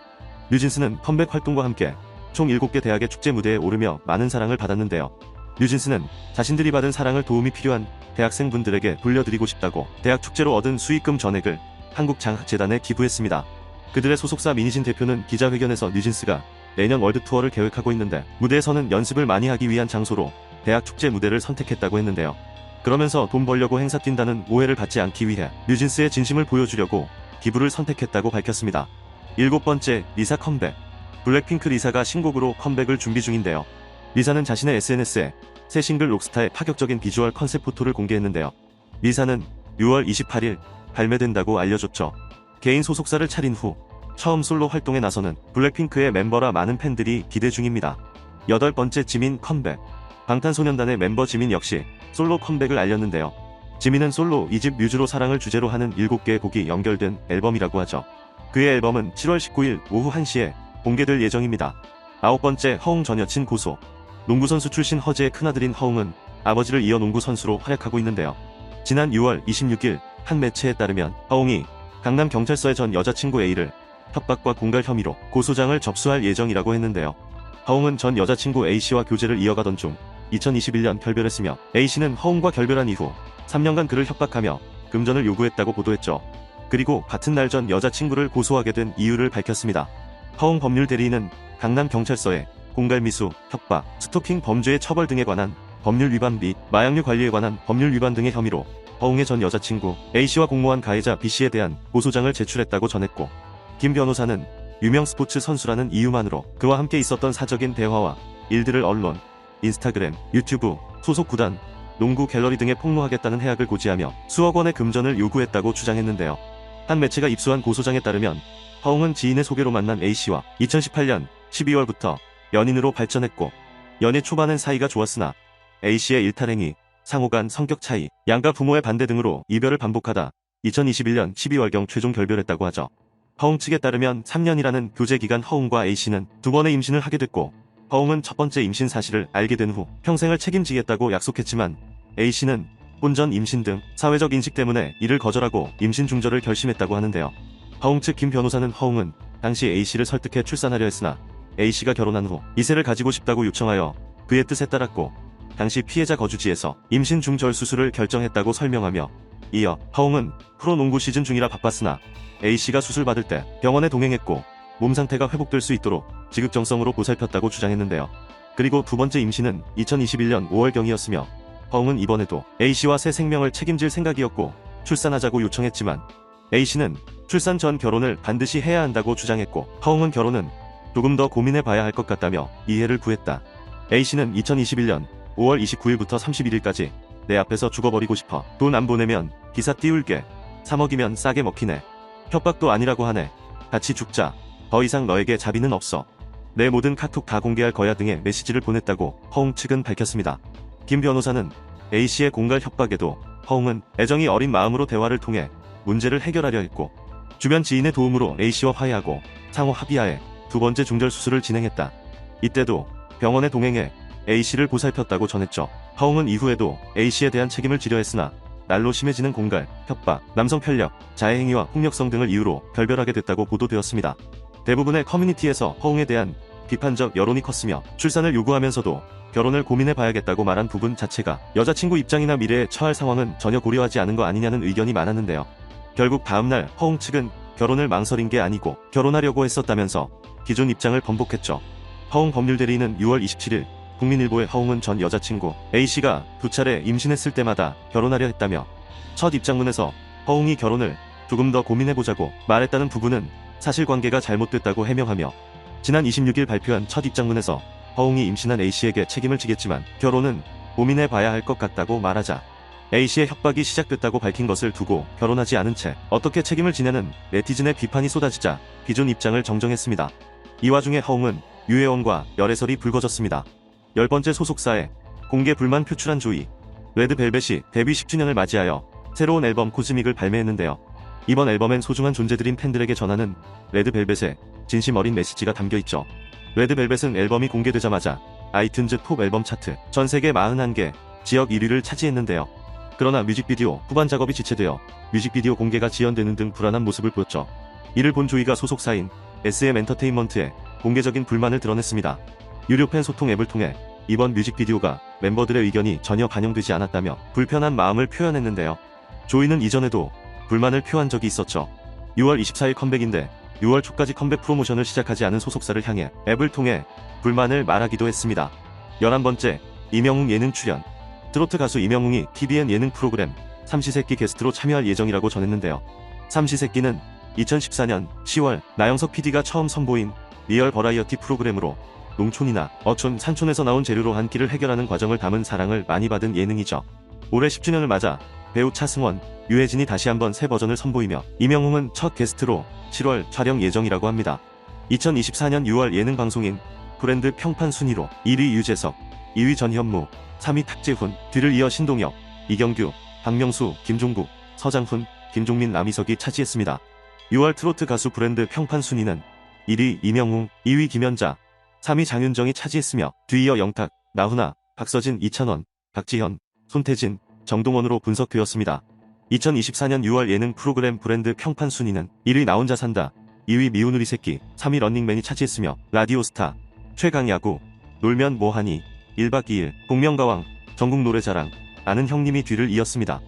뉴진스는 컴백 활동과 함께 총 7개 대학의 축제 무대에 오르며 많은 사랑을 받았는데요. 뉴진스는 자신들이 받은 사랑을 도움이 필요한 대학생분들에게 돌려드리고 싶다고 대학 축제로 얻은 수익금 전액을 한국장학재단에 기부했습니다. 그들의 소속사 미니진 대표는 기자회견에서 뉴진스가 내년 월드 투어를 계획하고 있는데 무대에서는 연습을 많이 하기 위한 장소로 대학 축제 무대를 선택했다고 했는데요. 그러면서 돈 벌려고 행사 뛴다는 오해를 받지 않기 위해 뉴진스의 진심을 보여주려고 기부를 선택했다고 밝혔습니다. 7번째, 리사 컴백. 블랙핑크 리사가 신곡으로 컴백을 준비 중인데요. 리사는 자신의 SNS에 새 싱글 록스타의 파격적인 비주얼 컨셉 포토를 공개했는데요. 리사는 6월 28일 발매된다고 알려줬죠. 개인 소속사를 차린 후 처음 솔로 활동에 나서는 블랙핑크의 멤버라 많은 팬들이 기대 중입니다. 8번째, 지민 컴백. 방탄소년단의 멤버 지민 역시 솔로 컴백을 알렸는데요. 지민은 솔로 2집 뮤즈로 사랑을 주제로 하는 7개의 곡이 연결된 앨범이라고 하죠. 그의 앨범은 7월 19일 오후 1시에 공개될 예정입니다. 9번째, 허웅 전 여친 고소. 농구선수 출신 허재의 큰아들인 허웅은 아버지를 이어 농구선수로 활약하고 있는데요. 지난 6월 26일 한 매체에 따르면 허웅이 강남경찰서의 전 여자친구 A를 협박과 공갈 혐의로 고소장을 접수할 예정이라고 했는데요. 허웅은 전 여자친구 A씨와 교제를 이어가던 중 2021년 결별했으며 A씨는 허웅과 결별한 이후 3년간 그를 협박하며 금전을 요구했다고 보도했죠. 그리고 같은 날 전 여자친구를 고소하게 된 이유를 밝혔습니다. 허웅 법률 대리인은 강남경찰서에 공갈미수, 협박, 스토킹 범죄의 처벌 등에 관한 법률 위반 및 마약류 관리에 관한 법률 위반 등의 혐의로 허웅의 전 여자친구 A씨와 공모한 가해자 B씨에 대한 고소장을 제출했다고 전했고, 김 변호사는 유명 스포츠 선수라는 이유만으로 그와 함께 있었던 사적인 대화와 일들을 언론, 인스타그램, 유튜브, 소속 구단, 농구 갤러리 등에 폭로하겠다는 해악을 고지하며 수억 원의 금전을 요구했다고 주장했는데요. 한 매체가 입수한 고소장에 따르면 허웅은 지인의 소개로 만난 A씨와 2018년 12월부터 연인으로 발전했고, 연애 초반엔 사이가 좋았으나 A씨의 일탈행위, 상호간 성격 차이, 양가 부모의 반대 등으로 이별을 반복하다 2021년 12월경 최종 결별했다고 하죠. 허웅 측에 따르면 3년이라는 교제 기간 허웅과 A씨는 2번의 임신을 하게 됐고, 허웅은 첫 번째 임신 사실을 알게 된 후 평생을 책임지겠다고 약속했지만 A씨는 혼전 임신 등 사회적 인식 때문에 이를 거절하고 임신 중절을 결심했다고 하는데요. 허웅 측 김 변호사는 허웅은 당시 A씨를 설득해 출산하려 했으나 A씨가 결혼한 후 이세를 가지고 싶다고 요청하여 그의 뜻에 따랐고, 당시 피해자 거주지에서 임신 중절 수술을 결정했다고 설명하며, 이어 허웅은 프로농구 시즌 중이라 바빴으나 A씨가 수술 받을 때 병원에 동행했고 몸 상태가 회복될 수 있도록 지극정성으로 보살폈다고 주장했는데요. 그리고 2번째 임신은 2021년 5월경이었으며 허웅은 이번에도 A씨와 새 생명을 책임질 생각이었고 출산하자고 요청했지만 A씨는 출산 전 결혼을 반드시 해야 한다고 주장했고, 허웅은 결혼은 조금 더 고민해봐야 할 것 같다며 이해를 구했다. A씨는 2021년 5월 29일부터 31일까지 내 앞에서 죽어버리고 싶어. 돈 안 보내면 기사 띄울게. 3억이면 싸게 먹히네. 협박도 아니라고 하네. 같이 죽자. 더 이상 너에게 자비는 없어. 내 모든 카톡 다 공개할 거야 등의 메시지를 보냈다고 허웅 측은 밝혔습니다. 김 변호사는 A씨의 공갈 협박에도 허웅은 애정이 어린 마음으로 대화를 통해 문제를 해결하려 했고, 주변 지인의 도움으로 A씨와 화해하고 상호 합의하에 2번째 중절 수술을 진행했다. 이때도 병원에 동행해 A씨를 보살폈다고 전했죠. 허웅은 이후에도 A씨에 대한 책임을 지려 했으나 날로 심해지는 공갈, 협박, 남성 편력, 자해행위와 폭력성 등을 이유로 결별하게 됐다고 보도되었습니다. 대부분의 커뮤니티에서 허웅에 대한 비판적 여론이 컸으며 출산을 요구하면서도 결혼을 고민해봐야겠다고 말한 부분 자체가 여자친구 입장이나 미래에 처할 상황은 전혀 고려하지 않은 거 아니냐는 의견이 많았는데요. 결국 다음날 허웅 측은 결혼을 망설인 게 아니고 결혼하려고 했었다면서 기존 입장을 번복했죠. 허웅 법률 대리인은 6월 27일 국민일보에 허웅은 전 여자친구 A씨가 2차례 임신했을 때마다 결혼하려 했다며, 첫 입장문에서 허웅이 결혼을 조금 더 고민해보자고 말했다는 부분은 사실관계가 잘못됐다고 해명하며 지난 26일 발표한 첫 입장문에서 허웅이 임신한 A씨에게 책임을 지겠지만 결혼은 고민해봐야 할 것 같다고 말하자 A씨의 협박이 시작됐다고 밝힌 것을 두고 결혼하지 않은 채 어떻게 책임을 지냐는 네티즌의 비판이 쏟아지자 기존 입장을 정정했습니다. 이 와중에 허웅은 유혜원과 열애설이 불거졌습니다. 10번째 소속사에 공개 불만 표출한 조이. 레드벨벳이 데뷔 10주년을 맞이하여 새로운 앨범 코즈믹을 발매했는데요. 이번 앨범엔 소중한 존재들인 팬들에게 전하는 레드벨벳의 진심 어린 메시지가 담겨있죠. 레드벨벳은 앨범이 공개되자마자 아이튠즈 톱 앨범 차트 전 세계 41개 지역 1위를 차지했는데요. 그러나 뮤직비디오 후반 작업이 지체되어 뮤직비디오 공개가 지연되는 등 불안한 모습을 보였죠. 이를 본 조이가 소속사인 SM 엔터테인먼트에 공개적인 불만을 드러냈습니다. 유료 팬 소통 앱을 통해 이번 뮤직비디오가 멤버들의 의견이 전혀 반영되지 않았다며 불편한 마음을 표현했는데요. 조이는 이전에도 불만을 표한 적이 있었죠. 6월 24일 컴백인데 6월 초까지 컴백 프로모션을 시작하지 않은 소속사를 향해 앱을 통해 불만을 말하기도 했습니다. 11번째, 이명웅 예능 출연. 트로트 가수 이명웅이 TVN 예능 프로그램 삼시세끼 게스트로 참여할 예정이라고 전했는데요. 삼시세끼는 2014년 10월 나영석 PD가 처음 선보인 리얼 버라이어티 프로그램으로 농촌이나 어촌, 산촌에서 나온 재료로 한 끼를 해결하는 과정을 담은 사랑을 많이 받은 예능이죠. 올해 10주년을 맞아 배우 차승원, 유해진이 다시 한번 새 버전을 선보이며 이명웅은 첫 게스트로 7월 촬영 예정이라고 합니다. 2024년 6월 예능 방송인 브랜드 평판 순위로 1위 유재석, 2위 전현무, 3위 탁재훈, 뒤를 이어 신동엽, 이경규, 박명수, 김종국, 서장훈, 김종민, 남희석이 차지했습니다. 6월 트로트 가수 브랜드 평판 순위는 1위 이명웅, 2위 김연자, 3위 장윤정이 차지했으며 뒤이어 영탁, 나훈아, 박서진, 이찬원, 박지현, 손태진, 정동원으로 분석되었습니다. 2024년 6월 예능 프로그램 브랜드 평판 순위는 1위 나 혼자 산다, 2위 미운 우리 새끼, 3위 런닝맨이 차지했으며 라디오스타, 최강야구, 놀면 뭐하니, 1박 2일, 복면가왕, 전국 노래자랑, 아는 형님이 뒤를 이었습니다.